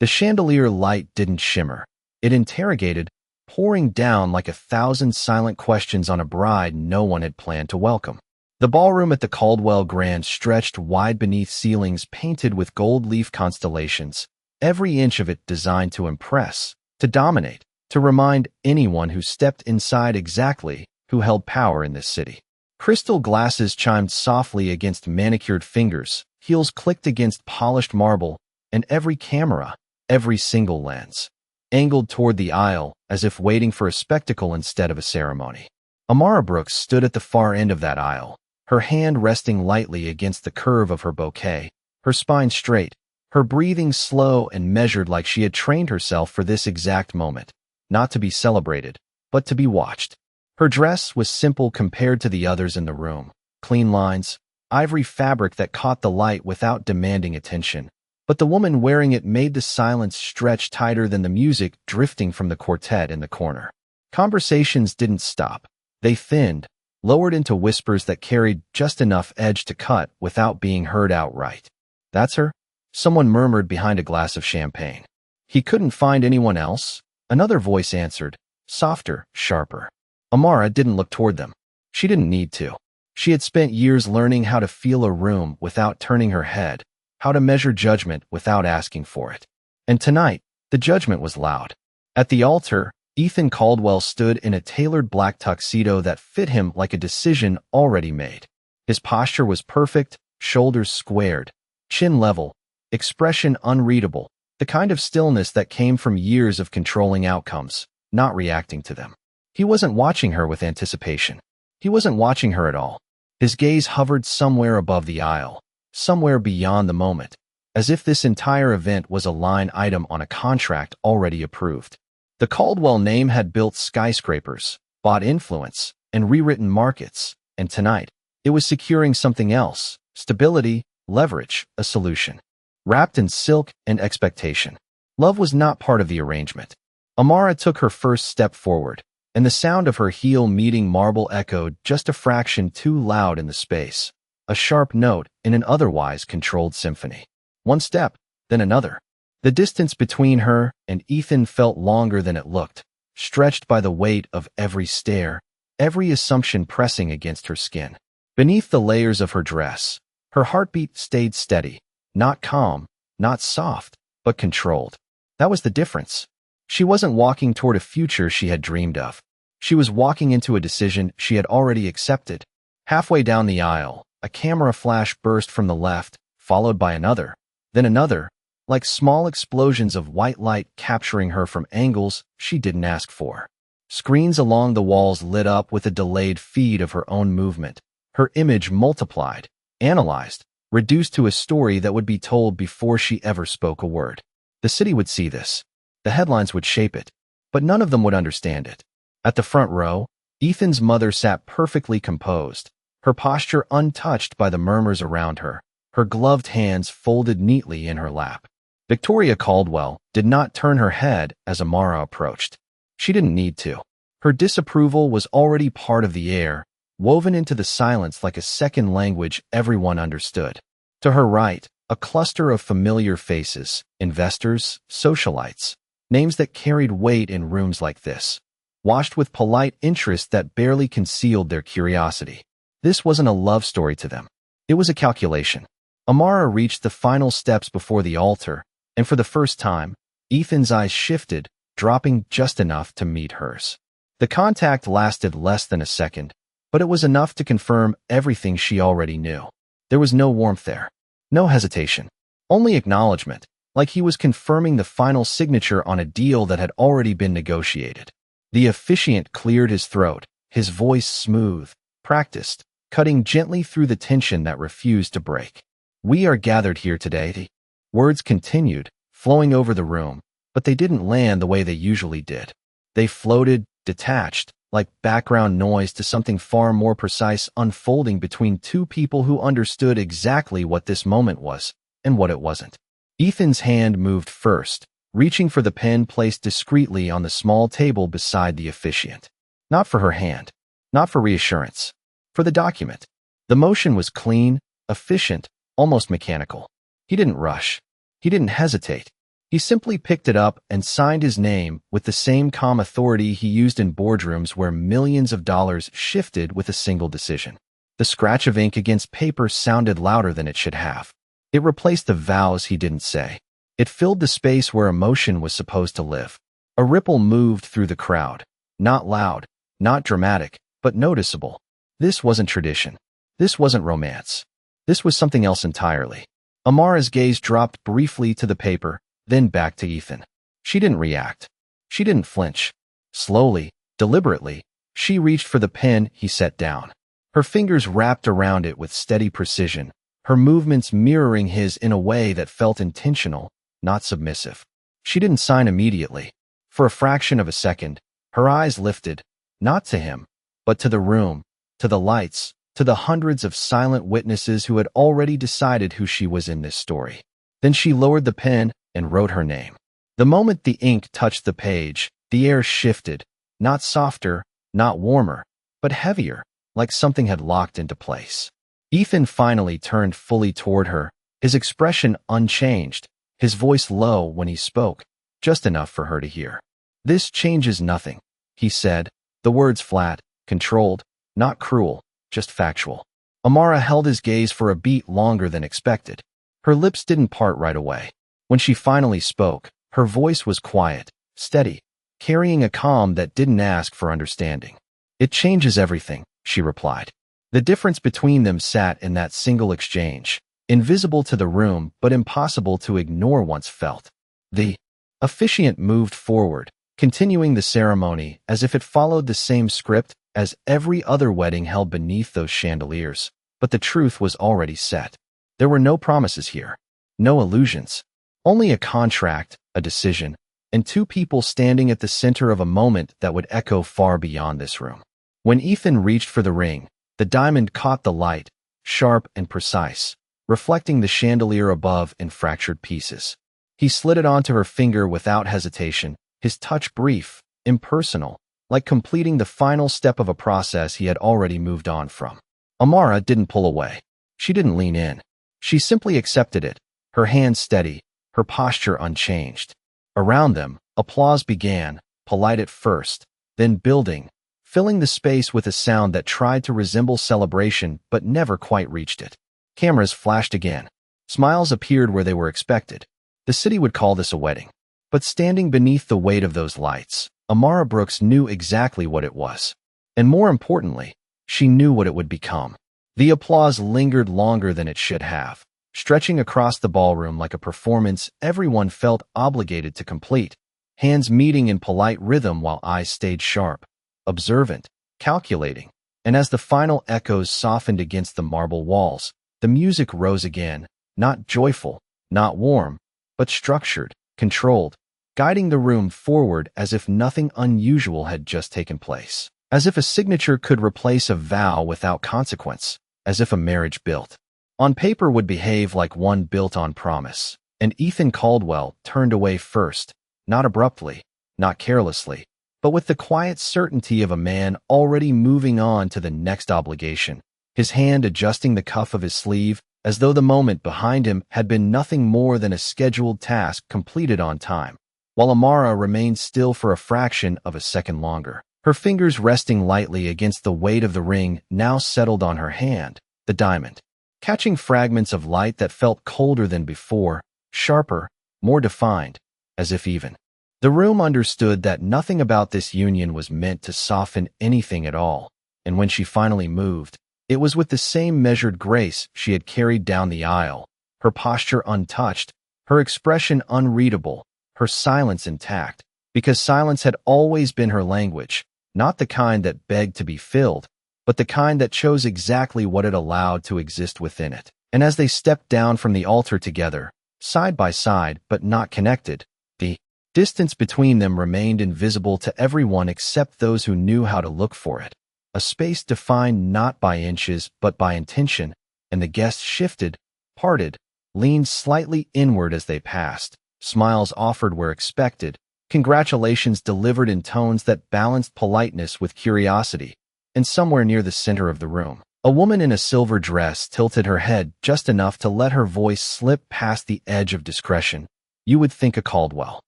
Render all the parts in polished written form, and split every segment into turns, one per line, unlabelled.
The chandelier light didn't shimmer. It interrogated, pouring down like 1,000 silent questions on a bride no one had planned to welcome. The ballroom at the Caldwell Grand stretched wide beneath ceilings painted with gold leaf constellations, every inch of it designed to impress, to dominate, to remind anyone who stepped inside exactly who held power in this city. Crystal glasses chimed softly against manicured fingers, heels clicked against polished marble, and every camera, every single lens, angled toward the aisle as if waiting for a spectacle instead of a ceremony. Amara Brooks stood at the far end of that aisle, her hand resting lightly against the curve of her bouquet, her spine straight, her breathing slow and measured like she had trained herself for this exact moment, not to be celebrated, but to be watched. Her dress was simple compared to the others in the room, clean lines, ivory fabric that caught the light without demanding attention, but the woman wearing it made the silence stretch tighter than the music drifting from the quartet in the corner. Conversations didn't stop. They thinned, lowered into whispers that carried just enough edge to cut without being heard outright. "That's her?" someone murmured behind a glass of champagne. "He couldn't find anyone else?" another voice answered, softer, sharper. Amara didn't look toward them. She didn't need to. She had spent years learning how to feel a room without turning her head, how to measure judgment without asking for it. And tonight, the judgment was loud. At the altar, Ethan Caldwell stood in a tailored black tuxedo that fit him like a decision already made. His posture was perfect, shoulders squared, chin level, expression unreadable, the kind of stillness that came from years of controlling outcomes, not reacting to them. He wasn't watching her with anticipation. He wasn't watching her at all. His gaze hovered somewhere above the aisle, somewhere beyond the moment, as if this entire event was a line item on a contract already approved. The Caldwell name had built skyscrapers, bought influence, and rewritten markets, and tonight, it was securing something else: stability, leverage, a solution. Wrapped in silk and expectation. Love was not part of the arrangement. Amara took her first step forward, and the sound of her heel meeting marble echoed just a fraction too loud in the space, a sharp note in an otherwise controlled symphony. One step, then another. The distance between her and Ethan felt longer than it looked, stretched by the weight of every stare, every assumption pressing against her skin. Beneath the layers of her dress, her heartbeat stayed steady, not calm, not soft, but controlled. That was the difference. She wasn't walking toward a future she had dreamed of. She was walking into a decision she had already accepted. Halfway down the aisle, a camera flash burst from the left, followed by another, then another, like small explosions of white light capturing her from angles she didn't ask for. Screens along the walls lit up with a delayed feed of her own movement, her image multiplied, analyzed, reduced to a story that would be told before she ever spoke a word. The city would see this. The headlines would shape it, but none of them would understand it. At the front row, Ethan's mother sat perfectly composed, her posture untouched by the murmurs around her, her gloved hands folded neatly in her lap. Victoria Caldwell did not turn her head as Amara approached. She didn't need to. Her disapproval was already part of the air, woven into the silence like a second language everyone understood. To her right, a cluster of familiar faces, investors, socialites, names that carried weight in rooms like this, watched with polite interest that barely concealed their curiosity. This wasn't a love story to them. It was a calculation. Amara reached the final steps before the altar, and for the first time, Ethan's eyes shifted, dropping just enough to meet hers. The contact lasted less than a second, but it was enough to confirm everything she already knew. There was no warmth there, no hesitation, only acknowledgement, like he was confirming the final signature on a deal that had already been negotiated. The officiant cleared his throat, his voice smooth, practiced, cutting gently through the tension that refused to break. "We are gathered here today." Words continued, flowing over the room, but they didn't land the way they usually did. They floated, detached, like background noise to something far more precise unfolding between two people who understood exactly what this moment was and what it wasn't. Ethan's hand moved first, reaching for the pen placed discreetly on the small table beside the officiant. Not for her hand, not for reassurance, for the document. The motion was clean, efficient, almost mechanical. He didn't rush. He didn't hesitate. He simply picked it up and signed his name with the same calm authority he used in boardrooms where millions of dollars shifted with a single decision. The scratch of ink against paper sounded louder than it should have. It replaced the vows he didn't say. It filled the space where emotion was supposed to live. A ripple moved through the crowd. Not loud, not dramatic, but noticeable. This wasn't tradition. This wasn't romance. This was something else entirely. Amara's gaze dropped briefly to the paper, then back to Ethan. She didn't react. She didn't flinch. Slowly, deliberately, she reached for the pen he set down. Her fingers wrapped around it with steady precision, her movements mirroring his in a way that felt intentional, not submissive. She didn't sign immediately. For a fraction of a second, her eyes lifted, not to him, but to the room, to the lights, to the hundreds of silent witnesses who had already decided who she was in this story. Then she lowered the pen and wrote her name. The moment the ink touched the page, the air shifted, not softer, not warmer, but heavier, like something had locked into place. Ethan finally turned fully toward her, his expression unchanged, his voice low when he spoke, just enough for her to hear. "This changes nothing," he said, the words flat, controlled, not cruel, just factual. Amara held his gaze for a beat longer than expected. Her lips didn't part right away. When she finally spoke, her voice was quiet, steady, carrying a calm that didn't ask for understanding. "It changes everything," she replied. The difference between them sat in that single exchange, invisible to the room but impossible to ignore once felt. The officiant moved forward, continuing the ceremony as if it followed the same script as every other wedding held beneath those chandeliers, but the truth was already set. There were no promises here, no illusions, only a contract, a decision, and two people standing at the center of a moment that would echo far beyond this room. When Ethan reached for the ring, the diamond caught the light, sharp and precise, reflecting the chandelier above in fractured pieces. He slid it onto her finger without hesitation, his touch brief, impersonal, like completing the final step of a process he had already moved on from. Amara didn't pull away. She didn't lean in. She simply accepted it, her hands steady, her posture unchanged. Around them, applause began, polite at first, then building, filling the space with a sound that tried to resemble celebration but never quite reached it. Cameras flashed again. Smiles appeared where they were expected. The city would call this a wedding. But standing beneath the weight of those lights, Amara Brooks knew exactly what it was. And more importantly, she knew what it would become. The applause lingered longer than it should have, stretching across the ballroom like a performance everyone felt obligated to complete, hands meeting in polite rhythm while eyes stayed sharp, observant, calculating. And as the final echoes softened against the marble walls, the music rose again, not joyful, not warm, but structured, controlled, guiding the room forward as if nothing unusual had just taken place, as if a signature could replace a vow without consequence, as if a marriage built on paper would behave like one built on promise. And Ethan Caldwell turned away first, not abruptly, not carelessly, but with the quiet certainty of a man already moving on to the next obligation, his hand adjusting the cuff of his sleeve as though the moment behind him had been nothing more than a scheduled task completed on time, while Amara remained still for a fraction of a second longer, her fingers resting lightly against the weight of the ring now settled on her hand, the diamond, catching fragments of light that felt colder than before, sharper, more defined, as if even. The room understood that nothing about this union was meant to soften anything at all, and when she finally moved, it was with the same measured grace she had carried down the aisle, her posture untouched, her expression unreadable, her silence intact, because silence had always been her language, not the kind that begged to be filled, but the kind that chose exactly what it allowed to exist within it. And as they stepped down from the altar together, side by side but not connected, the distance between them remained invisible to everyone except those who knew how to look for it. A space defined not by inches but by intention, and the guests shifted, parted, leaned slightly inward as they passed, smiles offered where expected, congratulations delivered in tones that balanced politeness with curiosity. And somewhere near the center of the room, a woman in a silver dress tilted her head just enough to let her voice slip past the edge of discretion. You would think a Caldwell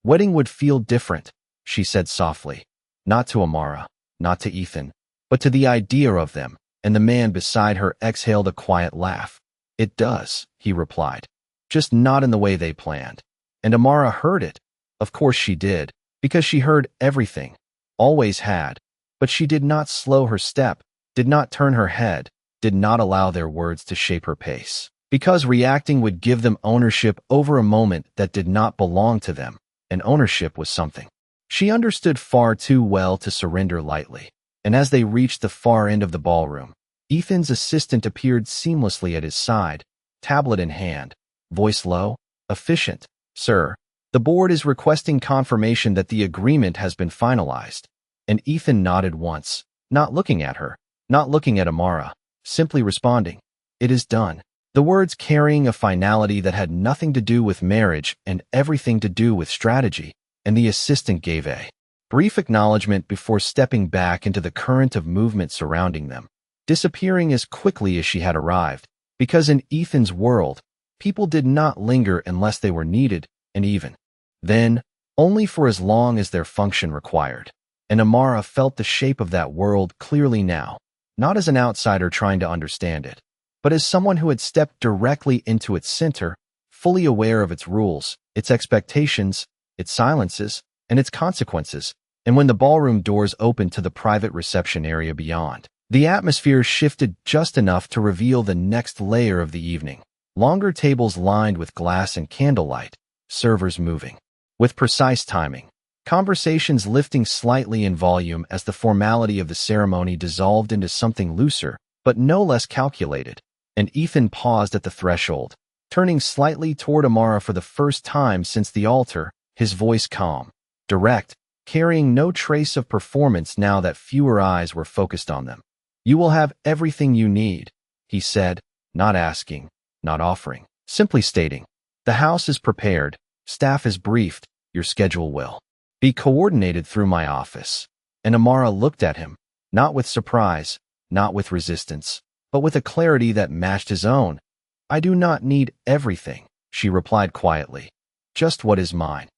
wedding would feel different, she said softly. Not to Amara, not to Ethan, but to the idea of them, and the man beside her exhaled a quiet laugh. It does, he replied. Just not in the way they planned. And Amara heard it. Of course she did, because she heard everything. Always had. But she did not slow her step, did not turn her head, did not allow their words to shape her pace. Because reacting would give them ownership over a moment that did not belong to them, and ownership was something she understood far too well to surrender lightly. And as they reached the far end of the ballroom, Ethan's assistant appeared seamlessly at his side, tablet in hand, voice low, efficient. Sir, the board is requesting confirmation that the agreement has been finalized. And Ethan nodded once, not looking at her, not looking at Amara, simply responding, It is done. The words carrying a finality that had nothing to do with marriage and everything to do with strategy, and the assistant gave a brief acknowledgement before stepping back into the current of movement surrounding them, disappearing as quickly as she had arrived, because in Ethan's world, people did not linger unless they were needed, and even then, only for as long as their function required. And Amara felt the shape of that world clearly now, not as an outsider trying to understand it, but as someone who had stepped directly into its center, fully aware of its rules, its expectations, its silences, and its consequences. And when the ballroom doors opened to the private reception area beyond, the atmosphere shifted just enough to reveal the next layer of the evening. Longer tables lined with glass and candlelight, servers moving with precise timing, conversations lifting slightly in volume as the formality of the ceremony dissolved into something looser, but no less calculated. And Ethan paused at the threshold, turning slightly toward Amara for the first time since the altar, his voice calm, direct, carrying no trace of performance now that fewer eyes were focused on them. You will have everything you need, he said, not asking, not offering, simply stating. The house is prepared, staff is briefed, your schedule will be coordinated through my office. And Amara looked at him, not with surprise, not with resistance, but with a clarity that matched his own. I do not need everything, she replied quietly. Just what is mine.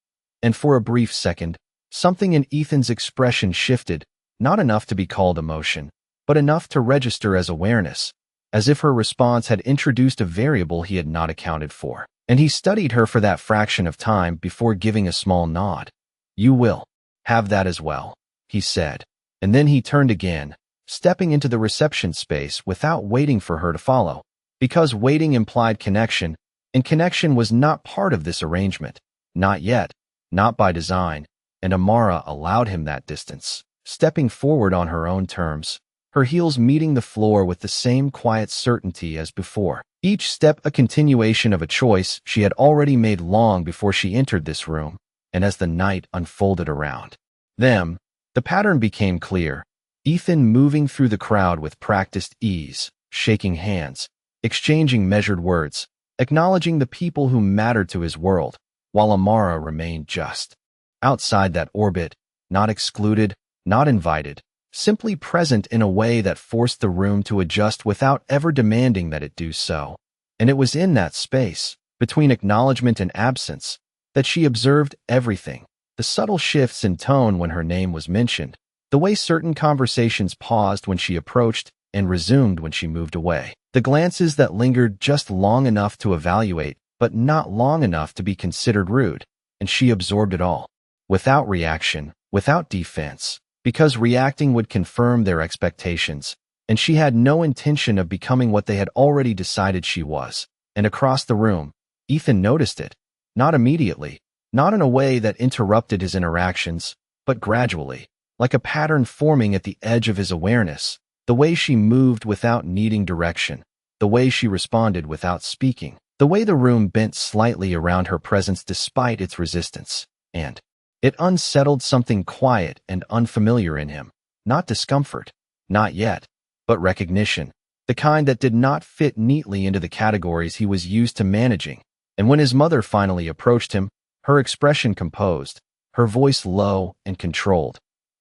And for a brief second, something in Ethan's expression shifted, not enough to be called emotion, but enough to register as awareness, as if her response had introduced a variable he had not accounted for. And he studied her for that fraction of time before giving a small nod. You will have that as well, he said. And then he turned again, stepping into the reception space without waiting for her to follow, because waiting implied connection, and connection was not part of this arrangement. Not yet, not by design, and Amara allowed him that distance, stepping forward on her own terms, her heels meeting the floor with the same quiet certainty as before. Each step a continuation of a choice she had already made long before she entered this room, and as the night unfolded around them, the pattern became clear. Ethan moving through the crowd with practiced ease, shaking hands, exchanging measured words, acknowledging the people who mattered to his world, while Amara remained just outside that orbit, not excluded, not invited, simply present in a way that forced the room to adjust without ever demanding that it do so. And it was in that space, between acknowledgement and absence, that she observed everything, the subtle shifts in tone when her name was mentioned, the way certain conversations paused when she approached and resumed when she moved away, the glances that lingered just long enough to evaluate, but not long enough to be considered rude, and she absorbed it all, without reaction, without defense, because reacting would confirm their expectations, and she had no intention of becoming what they had already decided she was. And across the room, Ethan noticed it, not immediately, not in a way that interrupted his interactions, but gradually, like a pattern forming at the edge of his awareness, the way she moved without needing direction, the way she responded without speaking, the way the room bent slightly around her presence despite its resistance, and it unsettled something quiet and unfamiliar in him, not discomfort, not yet, but recognition, the kind that did not fit neatly into the categories he was used to managing. And when his mother finally approached him, her expression composed, her voice low and controlled.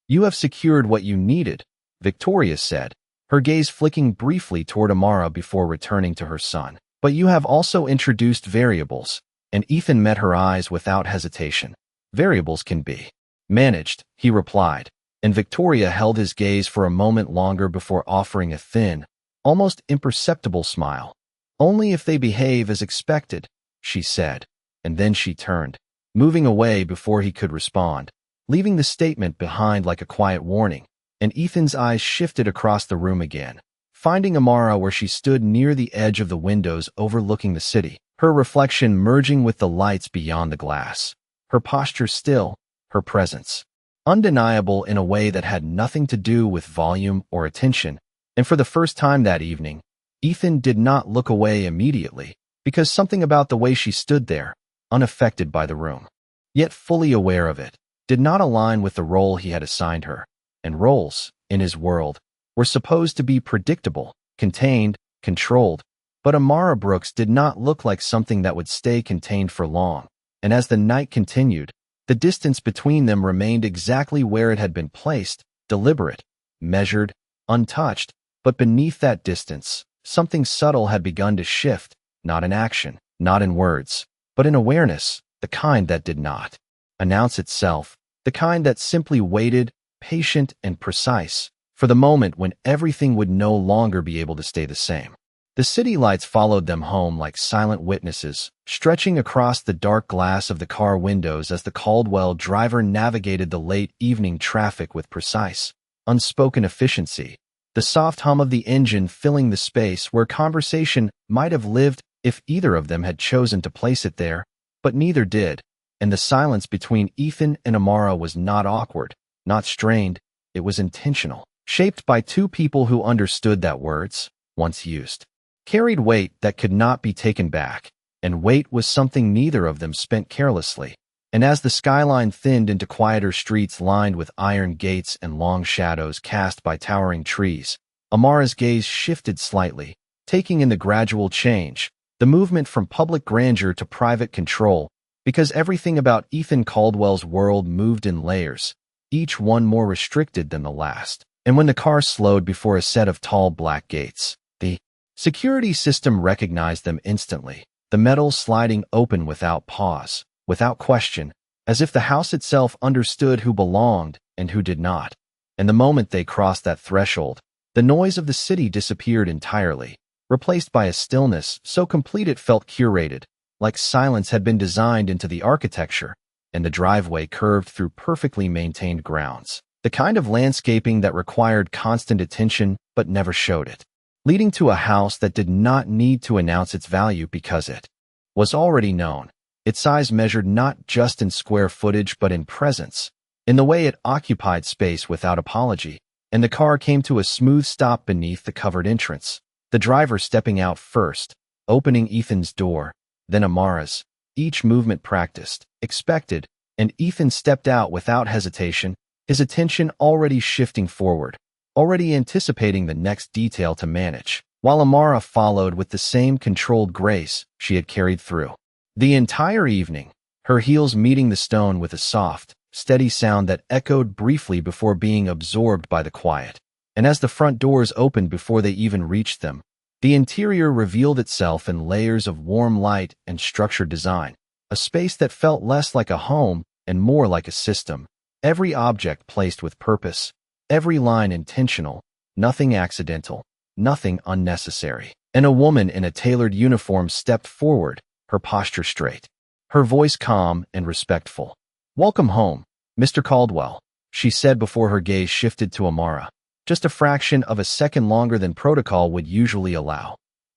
You have secured what you needed, Victoria said, her gaze flicking briefly toward Amara before returning to her son. But you have also introduced variables, and Ethan met her eyes without hesitation. Variables can be managed, he replied, and Victoria held his gaze for a moment longer before offering a thin, almost imperceptible smile. Only if they behave as expected, she said, and then she turned, moving away before he could respond, leaving the statement behind like a quiet warning, and Ethan's eyes shifted across the room again, finding Amara where she stood near the edge of the windows overlooking the city, her reflection merging with the lights beyond the glass, her posture still, her presence undeniable in a way that had nothing to do with volume or attention. And for the first time that evening, Ethan did not look away immediately, because something about the way she stood there, unaffected by the room, yet fully aware of it, did not align with the role he had assigned her. And roles, in his world, were supposed to be predictable, contained, controlled, but Amara Brooks did not look like something that would stay contained for long. And as the night continued, the distance between them remained exactly where it had been placed, deliberate, measured, untouched, but beneath that distance, something subtle had begun to shift, not in action, not in words, but in awareness, the kind that did not announce itself, the kind that simply waited, patient and precise, for the moment when everything would no longer be able to stay the same. The city lights followed them home like silent witnesses, stretching across the dark glass of the car windows as the Caldwell driver navigated the late evening traffic with precise, unspoken efficiency, the soft hum of the engine filling the space where conversation might have lived if either of them had chosen to place it there, but neither did, and the silence between Ethan and Amara was not awkward, not strained, it was intentional, shaped by two people who understood that words, once used, carried weight that could not be taken back, and weight was something neither of them spent carelessly. And as the skyline thinned into quieter streets lined with iron gates and long shadows cast by towering trees, Amara's gaze shifted slightly, taking in the gradual change, the movement from public grandeur to private control, because everything about Ethan Caldwell's world moved in layers, each one more restricted than the last. And when the car slowed before a set of tall black gates, the security system recognized them instantly, the metal sliding open without pause, without question, as if the house itself understood who belonged and who did not. And the moment they crossed that threshold, the noise of the city disappeared entirely, replaced by a stillness so complete it felt curated, like silence had been designed into the architecture, and the driveway curved through perfectly maintained grounds, the kind of landscaping that required constant attention but never showed it, leading to a house that did not need to announce its value because it was already known. Its size measured not just in square footage but in presence, in the way it occupied space without apology, and the car came to a smooth stop beneath the covered entrance, the driver stepping out first, opening Ethan's door, then Amara's, each movement practiced, expected, and Ethan stepped out without hesitation, his attention already shifting forward, already anticipating the next detail to manage, while Amara followed with the same controlled grace she had carried through the entire evening, her heels meeting the stone with a soft, steady sound that echoed briefly before being absorbed by the quiet. And as the front doors opened before they even reached them, the interior revealed itself in layers of warm light and structured design, a space that felt less like a home and more like a system, every object placed with purpose, every line intentional, nothing accidental, nothing unnecessary. And a woman in a tailored uniform stepped forward, her posture straight, her voice calm and respectful. "Welcome home, Mr. Caldwell," she said before her gaze shifted to Amara, just a fraction of a second longer than protocol would usually allow.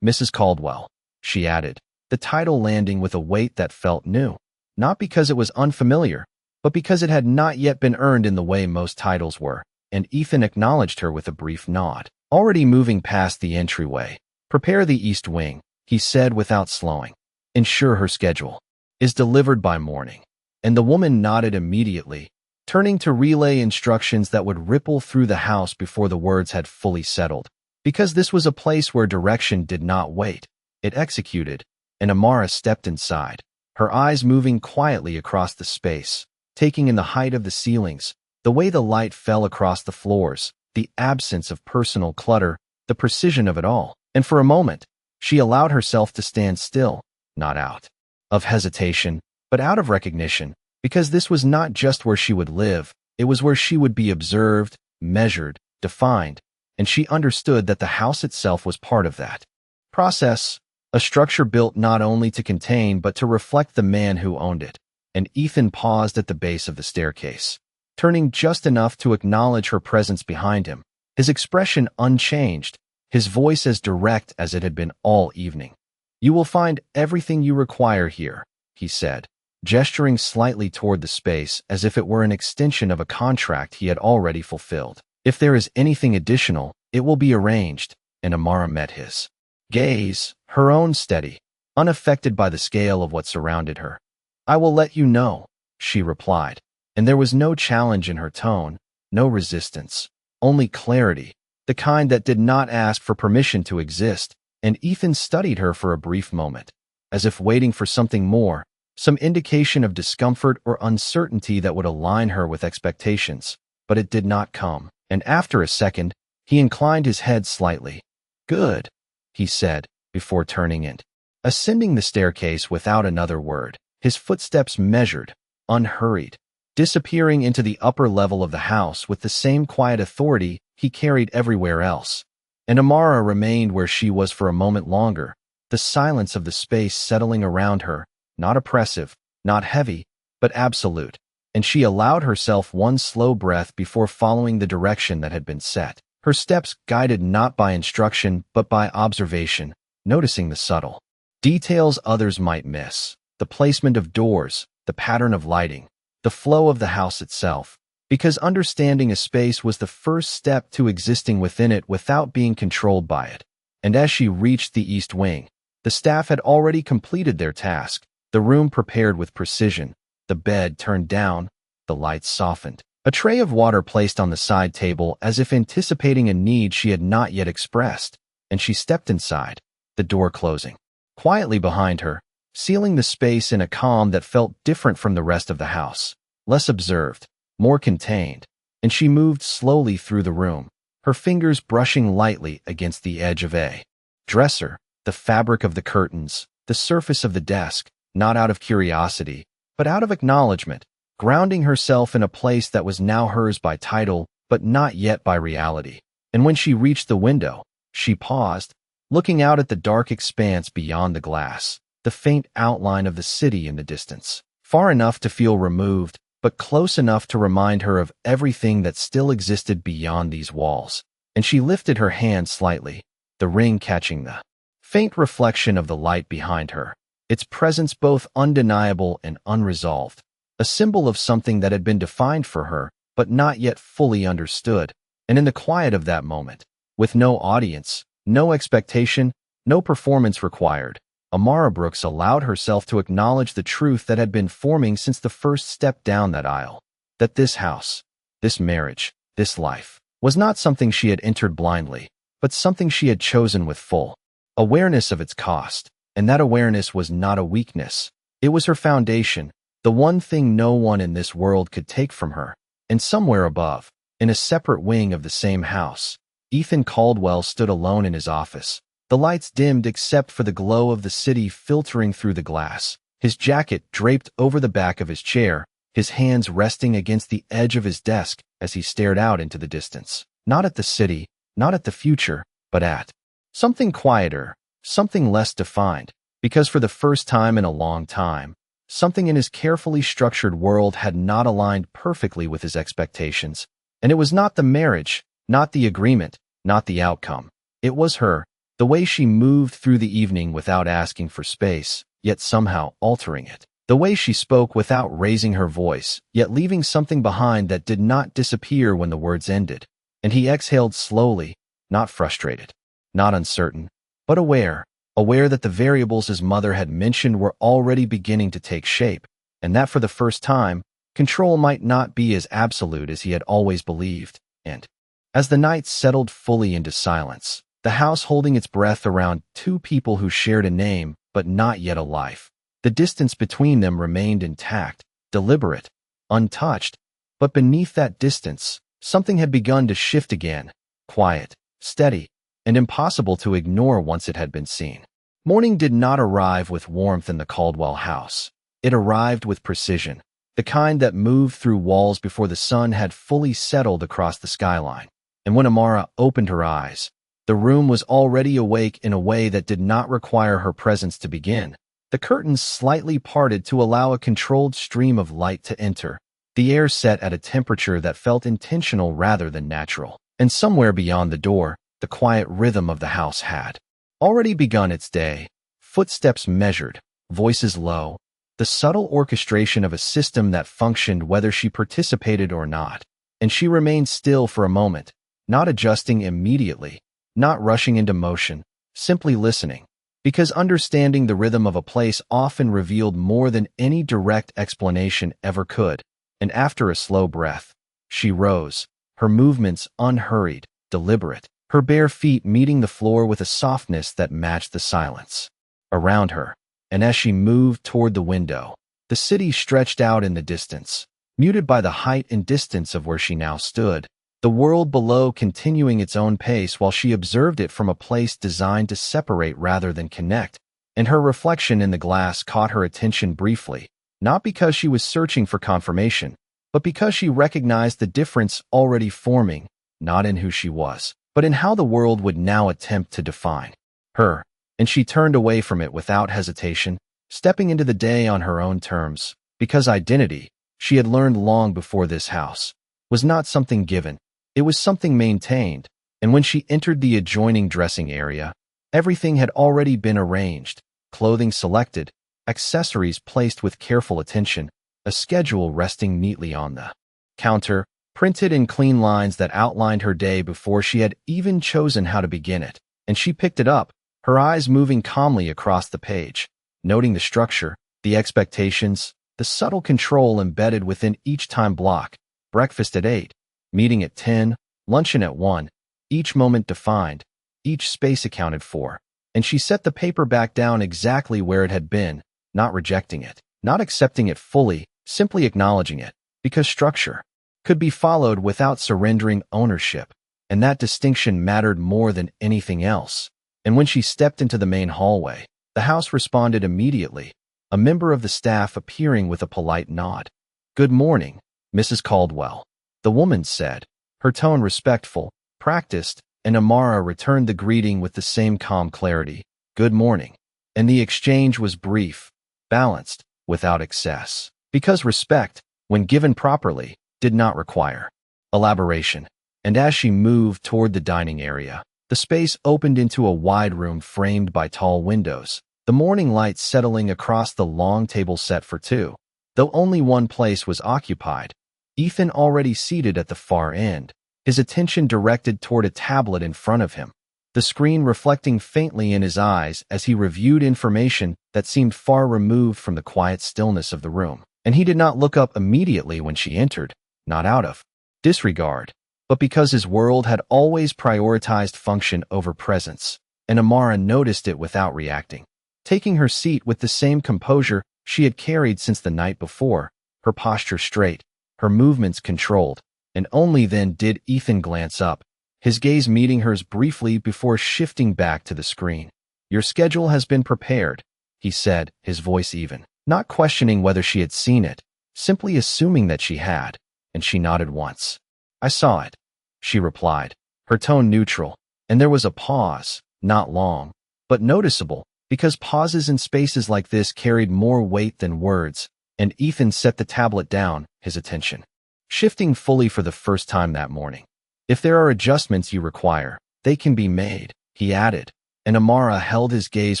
"Mrs. Caldwell," she added, the title landing with a weight that felt new, not because it was unfamiliar, but because it had not yet been earned in the way most titles were, and Ethan acknowledged her with a brief nod. Already moving past the entryway, "Prepare the east wing," he said without slowing. "Ensure her schedule is delivered by morning." And the woman nodded immediately, turning to relay instructions that would ripple through the house before the words had fully settled. Because this was a place where direction did not wait, it executed, and Amara stepped inside, her eyes moving quietly across the space, taking in the height of the ceilings, the way the light fell across the floors, the absence of personal clutter, the precision of it all. And for a moment, she allowed herself to stand still, not out of hesitation, but out of recognition, because this was not just where she would live, it was where she would be observed, measured, defined, and she understood that the house itself was part of that process, a structure built not only to contain but to reflect the man who owned it. And Ethan paused at the base of the staircase, turning just enough to acknowledge her presence behind him, his expression unchanged, his voice as direct as it had been all evening. "You will find everything you require here," he said, gesturing slightly toward the space as if it were an extension of a contract he had already fulfilled. "If there is anything additional, it will be arranged," and Amara met his gaze, her own steady, unaffected by the scale of what surrounded her. "I will let you know," she replied, and there was no challenge in her tone, no resistance, only clarity, the kind that did not ask for permission to exist, and Ethan studied her for a brief moment, as if waiting for something more, some indication of discomfort or uncertainty that would align her with expectations, but it did not come, and after a second, he inclined his head slightly. "Good," he said, before turning and ascending the staircase without another word, his footsteps measured, unhurried, disappearing into the upper level of the house with the same quiet authority he carried everywhere else. And Amara remained where she was for a moment longer, the silence of the space settling around her, not oppressive, not heavy, but absolute, and she allowed herself one slow breath before following the direction that had been set, her steps guided not by instruction but by observation, noticing the subtle details others might miss, the placement of doors, the pattern of lighting, the flow of the house itself, because understanding a space was the first step to existing within it without being controlled by it. And as she reached the east wing, the staff had already completed their task, the room prepared with precision, the bed turned down, the lights softened, a tray of water placed on the side table as if anticipating a need she had not yet expressed, and she stepped inside, the door closing quietly behind her, sealing the space in a calm that felt different from the rest of the house, less observed, more contained, and she moved slowly through the room, her fingers brushing lightly against the edge of a dresser, the fabric of the curtains, the surface of the desk, not out of curiosity, but out of acknowledgement, grounding herself in a place that was now hers by title, but not yet by reality. And when she reached the window, she paused, looking out at the dark expanse beyond the glass, the faint outline of the city in the distance, far enough to feel removed, but close enough to remind her of everything that still existed beyond these walls. And she lifted her hand slightly, the ring catching the faint reflection of the light behind her, its presence both undeniable and unresolved, a symbol of something that had been defined for her, but not yet fully understood. And in the quiet of that moment, with no audience, no expectation, no performance required, Amara Brooks allowed herself to acknowledge the truth that had been forming since the first step down that aisle, that this house, this marriage, this life, was not something she had entered blindly, but something she had chosen with full awareness of its cost. And that awareness was not a weakness. It was her foundation, the one thing no one in this world could take from her. And somewhere above, in a separate wing of the same house, Ethan Caldwell stood alone in his office, the lights dimmed except for the glow of the city filtering through the glass, his jacket draped over the back of his chair, his hands resting against the edge of his desk as he stared out into the distance. Not at the city, not at the future, but at something quieter, something less defined, because for the first time in a long time, something in his carefully structured world had not aligned perfectly with his expectations. And it was not the marriage, not the agreement, not the outcome. It was her, the way she moved through the evening without asking for space, yet somehow altering it. The way she spoke without raising her voice, yet leaving something behind that did not disappear when the words ended. And he exhaled slowly, not frustrated, not uncertain, but aware that the variables his mother had mentioned were already beginning to take shape, and that for the first time, control might not be as absolute as he had always believed. And as the night settled fully into silence, the house holding its breath around two people who shared a name but not yet a life, the distance between them remained intact, deliberate, untouched, but beneath that distance, something had begun to shift again, quiet, steady, and impossible to ignore once it had been seen. Morning did not arrive with warmth in the Caldwell house. It arrived with precision, the kind that moved through walls before the sun had fully settled across the skyline. And when Amara opened her eyes, the room was already awake in a way that did not require her presence to begin. The curtains slightly parted to allow a controlled stream of light to enter. The air set at a temperature that felt intentional rather than natural. And somewhere beyond the door, the quiet rhythm of the house had already begun its day. Footsteps measured, voices low, the subtle orchestration of a system that functioned whether she participated or not. And she remained still for a moment, not adjusting immediately, not rushing into motion, simply listening. Because understanding the rhythm of a place often revealed more than any direct explanation ever could. And after a slow breath, she rose, her movements unhurried, deliberate, her bare feet meeting the floor with a softness that matched the silence around her. And as she moved toward the window, the city stretched out in the distance, muted by the height and distance of where she now stood, the world below continuing its own pace while she observed it from a place designed to separate rather than connect. And her reflection in the glass caught her attention briefly, not because she was searching for confirmation, but because she recognized the difference already forming, not in who she was, but in how the world would now attempt to define her. And she turned away from it without hesitation, stepping into the day on her own terms, because identity, she had learned long before this house, was not something given. It was something maintained, and when she entered the adjoining dressing area, everything had already been arranged, clothing selected, accessories placed with careful attention, a schedule resting neatly on the counter, printed in clean lines that outlined her day before she had even chosen how to begin it. And she picked it up, her eyes moving calmly across the page, noting the structure, the expectations, the subtle control embedded within each time block. Breakfast at 8, meeting at 10, luncheon at 1, each moment defined, each space accounted for. And she set the paper back down exactly where it had been, not rejecting it, not accepting it fully, simply acknowledging it, because structure could be followed without surrendering ownership, and that distinction mattered more than anything else. And when she stepped into the main hallway, the house responded immediately, a member of the staff appearing with a polite nod. "Good morning, Mrs. Caldwell," the woman said, her tone respectful, practiced, and Amara returned the greeting with the same calm clarity. "Good morning." And the exchange was brief, balanced, without excess, because respect, when given properly, did not require elaboration. And as she moved toward the dining area, the space opened into a wide room framed by tall windows, the morning light settling across the long table set for two. Though only one place was occupied, Ethan already seated at the far end, his attention directed toward a tablet in front of him, the screen reflecting faintly in his eyes as he reviewed information that seemed far removed from the quiet stillness of the room. And he did not look up immediately when she entered, not out of disregard, but because his world had always prioritized function over presence, and Amara noticed it without reacting. Taking her seat with the same composure she had carried since the night before, her posture straight, her movements controlled, and only then did Ethan glance up, his gaze meeting hers briefly before shifting back to the screen. "Your schedule has been prepared," he said, his voice even, not questioning whether she had seen it, simply assuming that she had, and she nodded once. "I saw it," she replied, her tone neutral, and there was a pause, not long, but noticeable, because pauses in spaces like this carried more weight than words, and Ethan set the tablet down, his attention shifting fully for the first time that morning. "If there are adjustments you require, they can be made," he added, and Amara held his gaze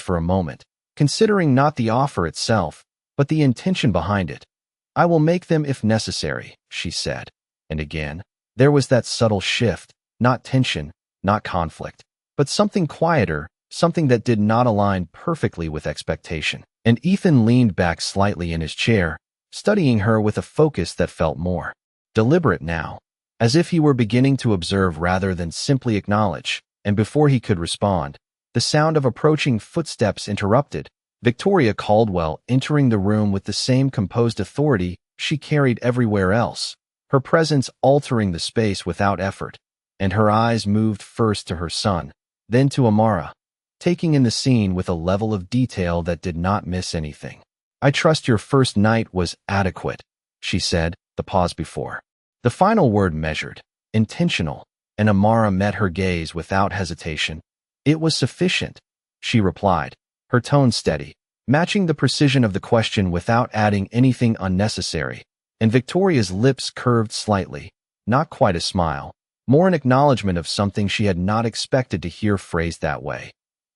for a moment, considering not the offer itself, but the intention behind it. "I will make them if necessary," she said. And again, there was that subtle shift, not tension, not conflict, but something quieter, something that did not align perfectly with expectation. And Ethan leaned back slightly in his chair, studying her with a focus that felt more deliberate now, as if he were beginning to observe rather than simply acknowledge. And before he could respond, the sound of approaching footsteps interrupted, Victoria Caldwell entering the room with the same composed authority she carried everywhere else, her presence altering the space without effort. And her eyes moved first to her son, then to Amara. taking in the scene with a level of detail that did not miss anything. "I trust your first night was adequate," she said, the pause before. The final word measured, intentional, and Amara met her gaze without hesitation. "It was sufficient," she replied, her tone steady, matching the precision of the question without adding anything unnecessary. And Victoria's lips curved slightly, not quite a smile, more an acknowledgement of something she had not expected to hear phrased that way.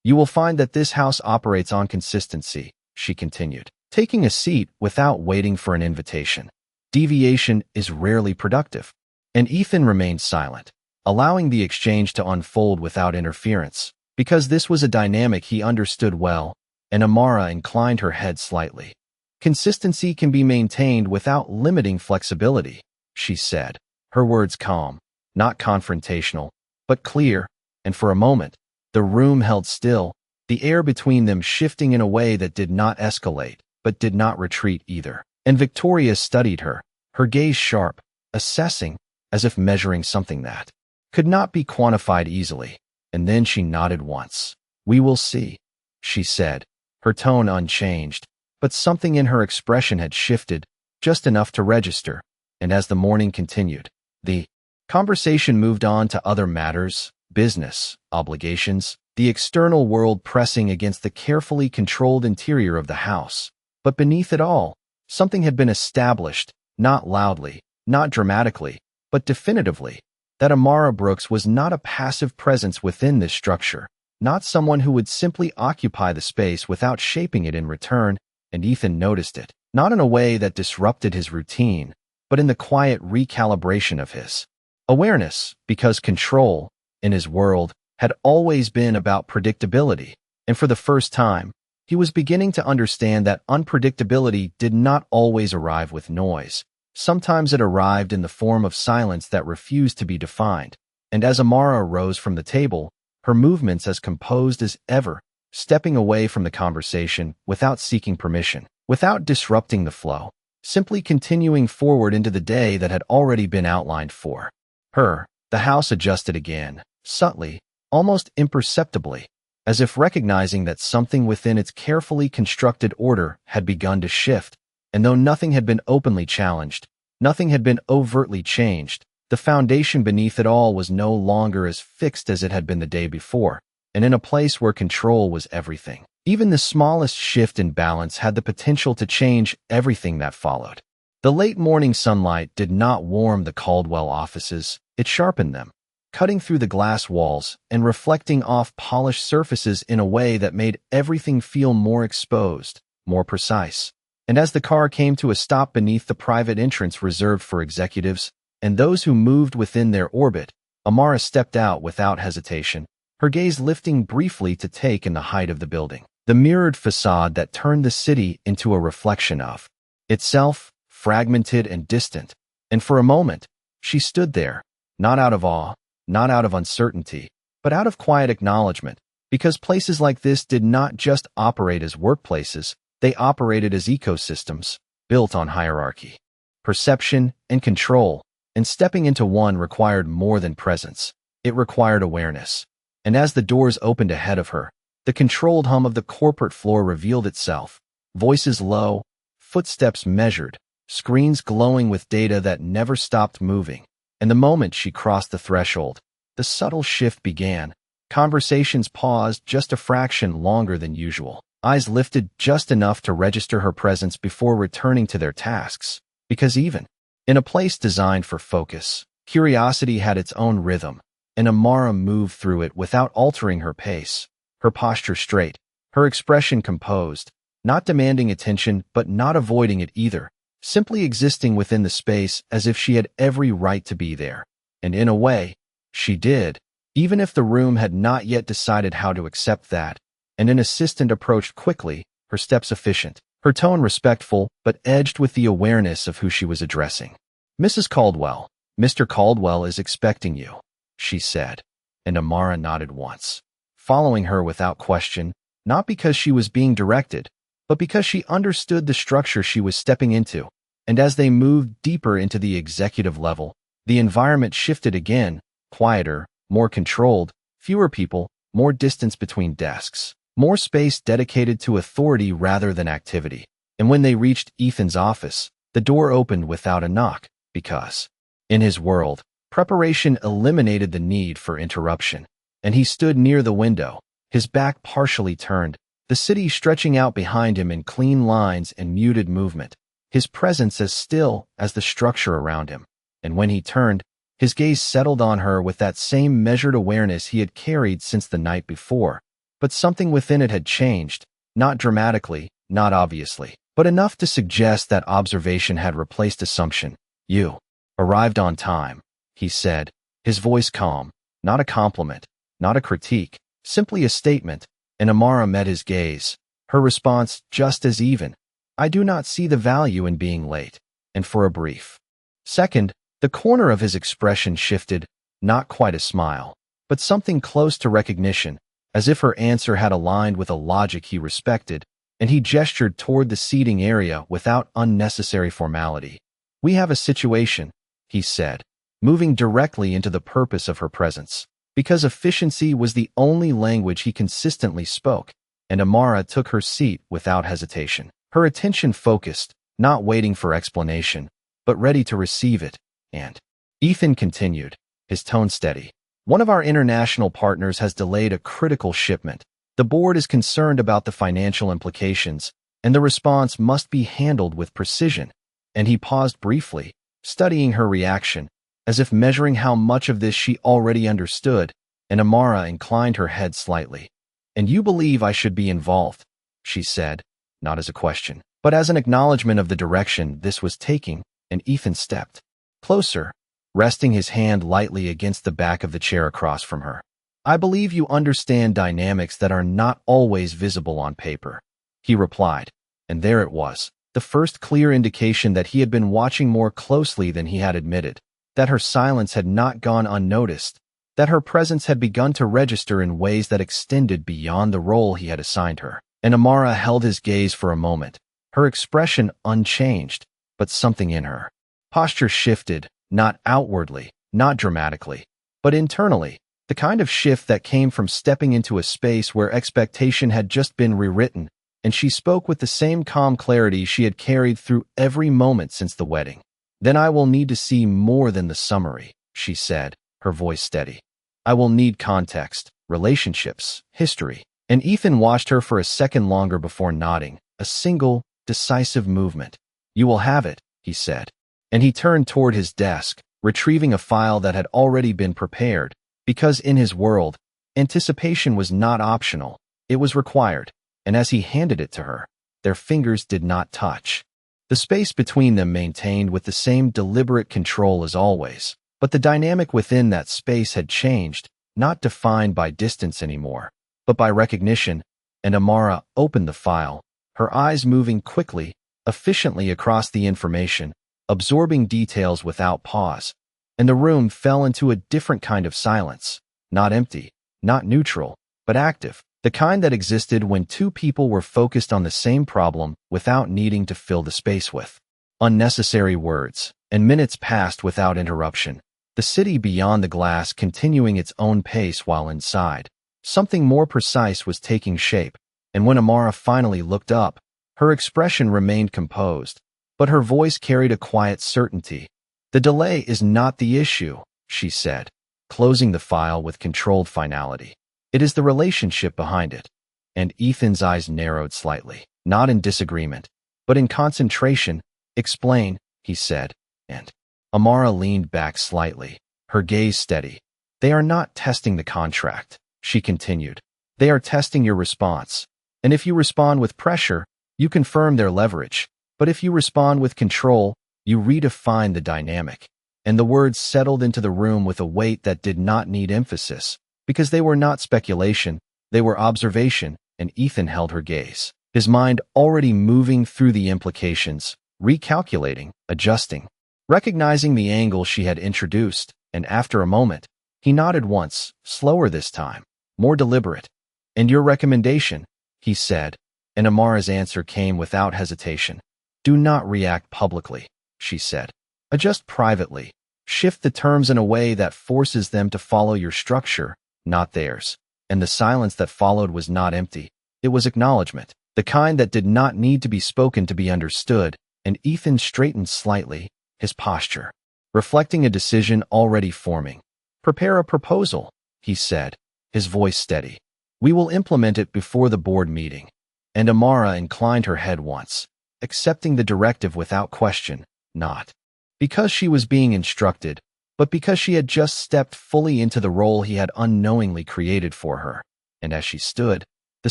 "You will find that this house operates on consistency," she continued, taking a seat without waiting for an invitation. "Deviation is rarely productive." And Ethan remained silent, allowing the exchange to unfold without interference, because this was a dynamic he understood well, and Amara inclined her head slightly. "Consistency can be maintained without limiting flexibility," she said, her words calm, not confrontational, but clear, and for a moment, the room held still, the air between them shifting in a way that did not escalate, but did not retreat either. And Victoria studied her, her gaze sharp, assessing, as if measuring something that could not be quantified easily, and then she nodded once. "We will see," she said, her tone unchanged, but something in her expression had shifted, just enough to register, and as the morning continued, the conversation moved on to other matters, business, obligations, the external world pressing against the carefully controlled interior of the house. But beneath it all, something had been established, not loudly, not dramatically, but definitively, that Amara Brooks was not a passive presence within this structure, not someone who would simply occupy the space without shaping it in return, and Ethan noticed it, not in a way that disrupted his routine, but in the quiet recalibration of his awareness, because control, in his world, had always been about predictability, and for the first time, he was beginning to understand that unpredictability did not always arrive with noise. Sometimes it arrived in the form of silence that refused to be defined, and as Amara rose from the table, her movements as composed as ever, stepping away from the conversation without seeking permission, without disrupting the flow, simply continuing forward into the day that had already been outlined for her. The house adjusted again, subtly, almost imperceptibly, as if recognizing that something within its carefully constructed order had begun to shift, and though nothing had been openly challenged, nothing had been overtly changed, the foundation beneath it all was no longer as fixed as it had been the day before, and in a place where control was everything. Even the smallest shift in balance had the potential to change everything that followed. The late morning sunlight did not warm the Caldwell offices, it sharpened them, cutting through the glass walls and reflecting off polished surfaces in a way that made everything feel more exposed, more precise. And as the car came to a stop beneath the private entrance reserved for executives and those who moved within their orbit, Amara stepped out without hesitation, her gaze lifting briefly to take in the height of the building, the mirrored facade that turned the city into a reflection of itself, fragmented and distant. And for a moment, she stood there, not out of awe, not out of uncertainty, but out of quiet acknowledgement, because places like this did not just operate as workplaces, they operated as ecosystems, built on hierarchy, perception, and control, and stepping into one required more than presence. It required awareness. And as the doors opened ahead of her, the controlled hum of the corporate floor revealed itself, voices low, footsteps measured, screens glowing with data that never stopped moving. And the moment she crossed the threshold, the subtle shift began. Conversations paused just a fraction longer than usual. Eyes lifted just enough to register her presence before returning to their tasks. Because even in a place designed for focus, curiosity had its own rhythm, and Amara moved through it without altering her pace, her posture straight, her expression composed, not demanding attention but not avoiding it either, simply existing within the space as if she had every right to be there. And in a way, she did, even if the room had not yet decided how to accept that. And an assistant approached quickly, her steps efficient, her tone respectful but edged with the awareness of who she was addressing. "Mrs. Caldwell, Mr. Caldwell is expecting you," she said, and Amara nodded once, following her without question, not because she was being directed, but because she understood the structure she was stepping into. And as they moved deeper into the executive level, the environment shifted again, quieter, more controlled, fewer people, more distance between desks, more space dedicated to authority rather than activity. And when they reached Ethan's office, the door opened without a knock, because, in his world, preparation eliminated the need for interruption. And he stood near the window, his back partially turned, the city stretching out behind him in clean lines and muted movement, his presence as still as the structure around him. And when he turned, his gaze settled on her with that same measured awareness he had carried since the night before. But something within it had changed, not dramatically, not obviously, but enough to suggest that observation had replaced assumption. "You arrived on time," he said, his voice calm, not a compliment, not a critique, simply a statement. And Amara met his gaze, her response just as even. "I do not see the value in being late." And for a brief second, the corner of his expression shifted, not quite a smile, but something close to recognition, as if her answer had aligned with a logic he respected, and he gestured toward the seating area without unnecessary formality. "We have a situation," he said, moving directly into the purpose of her presence, because efficiency was the only language he consistently spoke, and Amara took her seat without hesitation, her attention focused, not waiting for explanation, but ready to receive it. And Ethan continued, his tone steady. "One of our international partners has delayed a critical shipment. The board is concerned about the financial implications, and the response must be handled with precision." And he paused briefly, studying her reaction, as if measuring how much of this she already understood, and Amara inclined her head slightly. "And you believe I should be involved," she said, not as a question, but as an acknowledgement of the direction this was taking, and Ethan stepped closer, resting his hand lightly against the back of the chair across from her. "I believe you understand dynamics that are not always visible on paper," he replied, and there it was, the first clear indication that he had been watching more closely than he had admitted, that her silence had not gone unnoticed, that her presence had begun to register in ways that extended beyond the role he had assigned her. And Amara held his gaze for a moment, her expression unchanged, but something in her posture shifted, not outwardly, not dramatically, but internally, the kind of shift that came from stepping into a space where expectation had just been rewritten, and she spoke with the same calm clarity she had carried through every moment since the wedding. "Then I will need to see more than the summary," she said, her voice steady. "I will need context, relationships, history." And Ethan watched her for a second longer before nodding, a single, decisive movement. "You will have it," he said. And he turned toward his desk, retrieving a file that had already been prepared, because in his world, anticipation was not optional, it was required. And as he handed it to her, their fingers did not touch. The space between them maintained with the same deliberate control as always, but the dynamic within that space had changed, not defined by distance anymore, but by recognition. And Amara opened the file, her eyes moving quickly, efficiently across the information, absorbing details without pause. And the room fell into a different kind of silence, not empty, not neutral, but active, the kind that existed when two people were focused on the same problem without needing to fill the space with unnecessary words. And minutes passed without interruption, the city beyond the glass continuing its own pace while inside, something more precise was taking shape. And when Amara finally looked up, her expression remained composed, but her voice carried a quiet certainty. "The delay is not the issue," she said, closing the file with controlled finality. "It is the relationship behind it." And Ethan's eyes narrowed slightly, not in disagreement, but in concentration. "Explain," he said, and Amara leaned back slightly, her gaze steady. "They are not testing the contract," she continued. "They are testing your response. And if you respond with pressure, you confirm their leverage. But if you respond with control, you redefine the dynamic." And the words settled into the room with a weight that did not need emphasis, because they were not speculation, they were observation. And Ethan held her gaze, his mind already moving through the implications, recalculating, adjusting, recognizing the angle she had introduced. And after a moment, he nodded once, slower this time, more deliberate. "And your recommendation," he said, and Amara's answer came without hesitation. "Do not react publicly," she said. "Adjust privately. Shift the terms in a way that forces them to follow your structure, not theirs." and the silence that followed was not empty. It was acknowledgement, the kind that did not need to be spoken to be understood, and Ethan straightened slightly, his posture reflecting a decision already forming. "Prepare a proposal," he said, his voice steady. "We will implement it before the board meeting." And Amara inclined her head once, accepting the directive without question, not because she was being instructed, but because she had just stepped fully into the role he had unknowingly created for her. And as she stood, the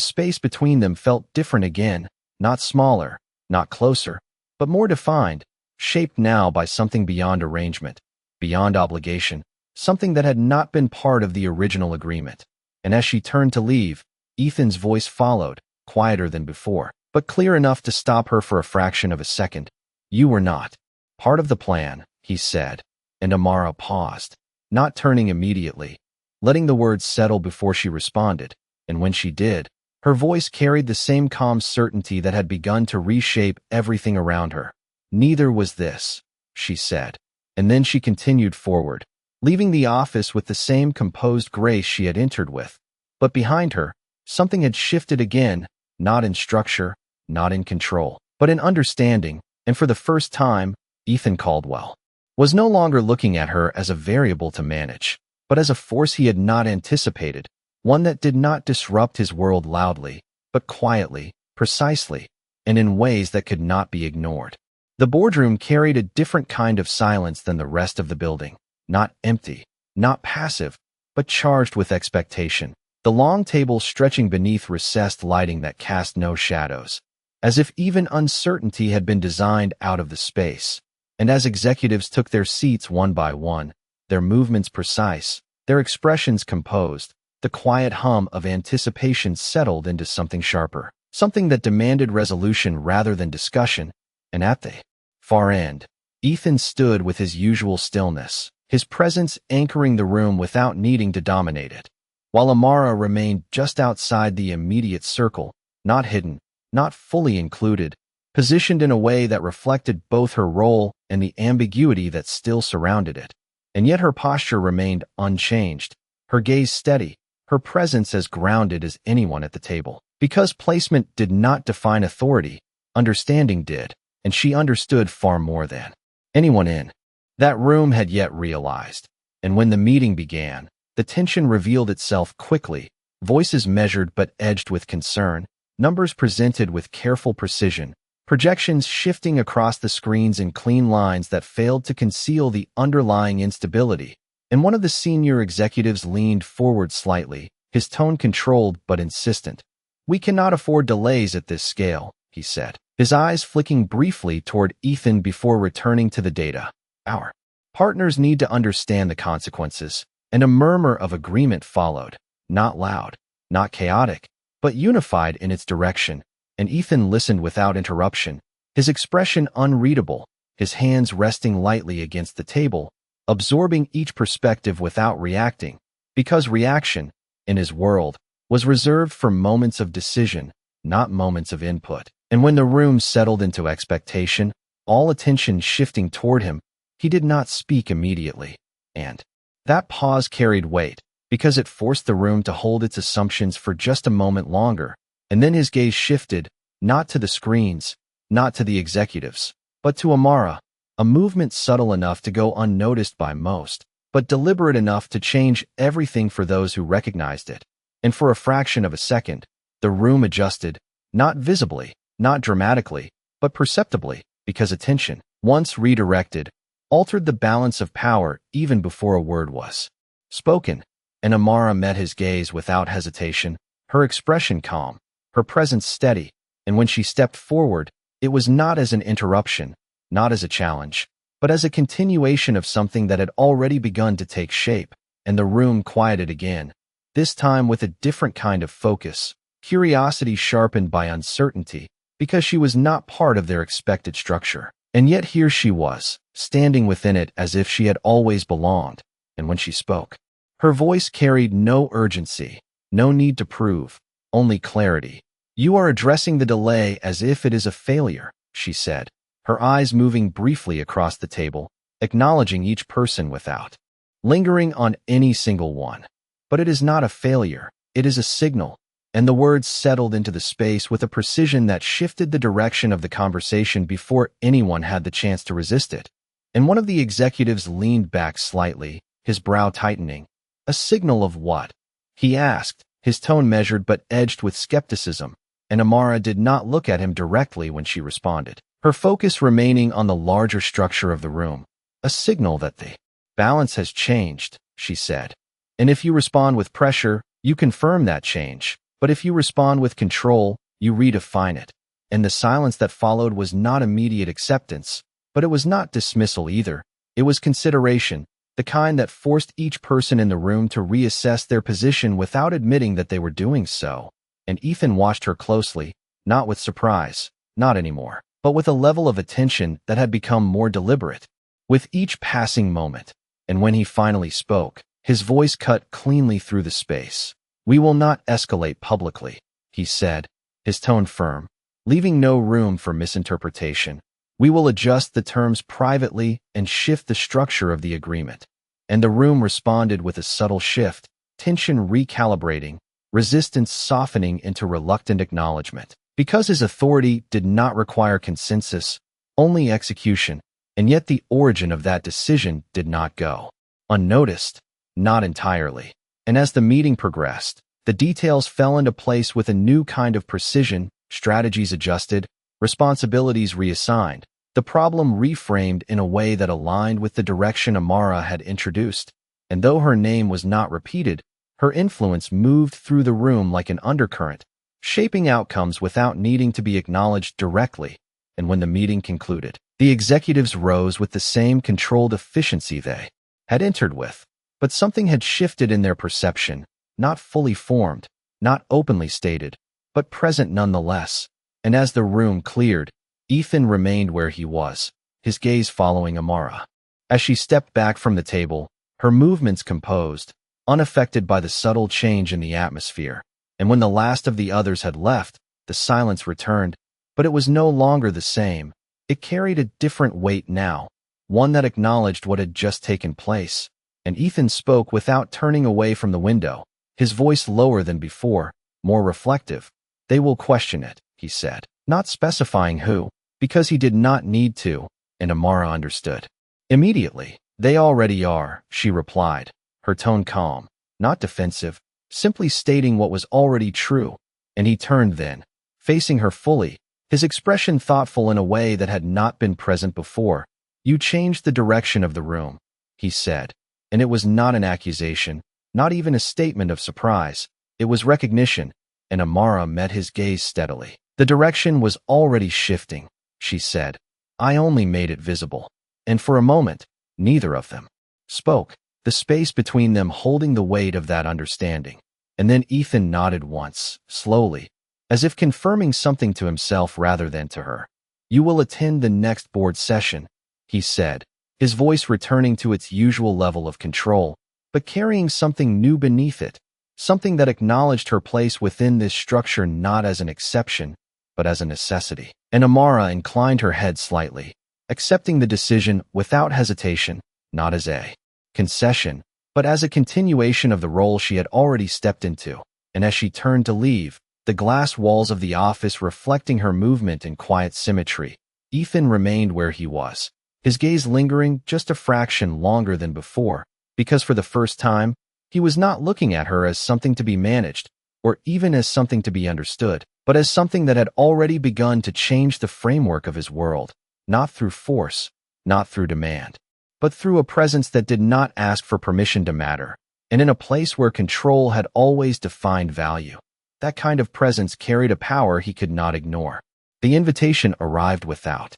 space between them felt different again, not smaller, not closer, but more defined, shaped now by something beyond arrangement, beyond obligation, something that had not been part of the original agreement. And as she turned to leave, Ethan's voice followed, quieter than before, but clear enough to stop her for a fraction of a second. "You were not part of the plan," he said, and Amara paused, not turning immediately, letting the words settle before she responded, and when she did, her voice carried the same calm certainty that had begun to reshape everything around her. "Neither was this," she said, and then she continued forward, leaving the office with the same composed grace she had entered with. But behind her, something had shifted again, not in structure, not in control, but in understanding, and for the first time, Ethan Caldwell was no longer looking at her as a variable to manage, but as a force he had not anticipated, one that did not disrupt his world loudly, but quietly, precisely, and in ways that could not be ignored. The boardroom carried a different kind of silence than the rest of the building, not empty, not passive, but charged with expectation. The long table stretching beneath recessed lighting that cast no shadows, as if even uncertainty had been designed out of the space. And as executives took their seats one by one, their movements precise, their expressions composed, the quiet hum of anticipation settled into something sharper, something that demanded resolution rather than discussion. And at the far end, Ethan stood with his usual stillness, his presence anchoring the room without needing to dominate it, while Amara remained just outside the immediate circle, not hidden, not fully included, positioned in a way that reflected both her role and the ambiguity that still surrounded it. And yet her posture remained unchanged, her gaze steady, her presence as grounded as anyone at the table. Because placement did not define authority, understanding did, and she understood far more than anyone in that room had yet realized. And when the meeting began, the tension revealed itself quickly, voices measured but edged with concern, numbers presented with careful precision, projections shifting across the screens in clean lines that failed to conceal the underlying instability. And one of the senior executives leaned forward slightly, his tone controlled but insistent. "We cannot afford delays at this scale," he said, his eyes flicking briefly toward Ethan before returning to the data. "Our partners need to understand the consequences." And a murmur of agreement followed, not loud, not chaotic, but unified in its direction. And Ethan listened without interruption, his expression unreadable, his hands resting lightly against the table, absorbing each perspective without reacting, because reaction, in his world, was reserved for moments of decision, not moments of input. And when the room settled into expectation, all attention shifting toward him, he did not speak immediately. And that pause carried weight, because it forced the room to hold its assumptions for just a moment longer, and then his gaze shifted, not to the screens, not to the executives, but to Amara, a movement subtle enough to go unnoticed by most, but deliberate enough to change everything for those who recognized it. And for a fraction of a second, the room adjusted, not visibly, not dramatically, but perceptibly, because attention, once redirected, altered the balance of power even before a word was spoken. And Amara met his gaze without hesitation, her expression calm, her presence steady, and when she stepped forward, it was not as an interruption, not as a challenge, but as a continuation of something that had already begun to take shape. And the room quieted again, this time with a different kind of focus, curiosity sharpened by uncertainty, because she was not part of their expected structure. And yet here she was, standing within it as if she had always belonged. And when she spoke, her voice carried no urgency, no need to prove, only clarity. "You are addressing the delay as if it is a failure," she said, her eyes moving briefly across the table, acknowledging each person without lingering on any single one. "But it is not a failure. It is a signal. And the words settled into the space with a precision that shifted the direction of the conversation before anyone had the chance to resist it. And one of the executives leaned back slightly, his brow tightening. A signal of what? He asked, his tone measured but edged with skepticism, and Amara did not look at him directly when she responded, her focus remaining on the larger structure of the room. A signal that the balance has changed, she said. And if you respond with pressure, you confirm that change. But if you respond with control, you redefine it. And the silence that followed was not immediate acceptance, but it was not dismissal either. It was consideration, the kind that forced each person in the room to reassess their position without admitting that they were doing so. And Ethan watched her closely, not with surprise, not anymore, but with a level of attention that had become more deliberate. With each passing moment, and when he finally spoke, his voice cut cleanly through the space. "We will not escalate publicly," he said, his tone firm, leaving no room for misinterpretation. "We will adjust the terms privately and shift the structure of the agreement." And the room responded with a subtle shift, tension recalibrating, resistance softening into reluctant acknowledgement. Because his authority did not require consensus, only execution, and yet the origin of that decision did not go unnoticed, not entirely. And as the meeting progressed, the details fell into place with a new kind of precision, strategies adjusted, responsibilities reassigned, the problem reframed in a way that aligned with the direction Amara had introduced. And though her name was not repeated, her influence moved through the room like an undercurrent, shaping outcomes without needing to be acknowledged directly. And when the meeting concluded, the executives rose with the same controlled efficiency they had entered with. But something had shifted in their perception, not fully formed, not openly stated, but present nonetheless. And as the room cleared, Ethan remained where he was, his gaze following Amara. As she stepped back from the table, her movements composed, unaffected by the subtle change in the atmosphere. And when the last of the others had left, the silence returned, but it was no longer the same. It carried a different weight now, one that acknowledged what had just taken place. And Ethan spoke without turning away from the window, his voice lower than before, more reflective. "They will question it," he said, not specifying who, because he did not need to, and Amara understood. "Immediately, they already are," she replied, her tone calm, not defensive, simply stating what was already true. And he turned then, facing her fully, his expression thoughtful in a way that had not been present before. "You changed the direction of the room," he said. And it was not an accusation, not even a statement of surprise. It was recognition, and Amara met his gaze steadily. "The direction was already shifting," she said. "I only made it visible." And for a moment, neither of them spoke, the space between them holding the weight of that understanding. And then Ethan nodded once, slowly, as if confirming something to himself rather than to her. "You will attend the next board session," he said, his voice returning to its usual level of control, but carrying something new beneath it, something that acknowledged her place within this structure not as an exception, but as a necessity. And Amara inclined her head slightly, accepting the decision without hesitation, not as a concession, but as a continuation of the role she had already stepped into. And as she turned to leave, the glass walls of the office reflecting her movement in quiet symmetry, Ethan remained where he was, his gaze lingering just a fraction longer than before, because for the first time, he was not looking at her as something to be managed, or even as something to be understood, but as something that had already begun to change the framework of his world, not through force, not through demand, but through a presence that did not ask for permission to matter, and in a place where control had always defined value. That kind of presence carried a power he could not ignore. The invitation arrived without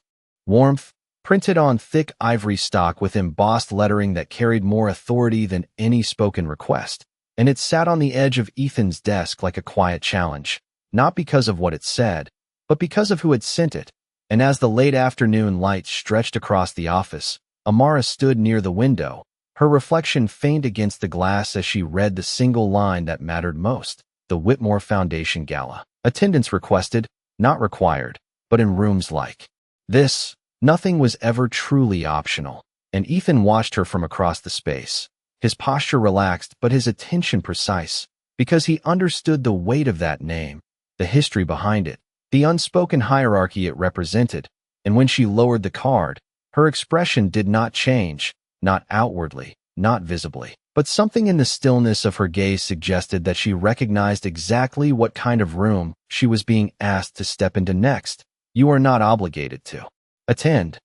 warmth, printed on thick ivory stock with embossed lettering that carried more authority than any spoken request, and it sat on the edge of Ethan's desk like a quiet challenge, not because of what it said, but because of who had sent it. And as the late afternoon light stretched across the office, Amara stood near the window, her reflection faint against the glass as she read the single line that mattered most: the Whitmore Foundation Gala. Attendance requested, not required, but in rooms like this, nothing was ever truly optional. And Ethan watched her from across the space, his posture relaxed but his attention precise, because he understood the weight of that name, the history behind it, the unspoken hierarchy it represented, and when she lowered the card, her expression did not change, not outwardly, not visibly. But something in the stillness of her gaze suggested that she recognized exactly what kind of room she was being asked to step into next. You are not obligated to attend,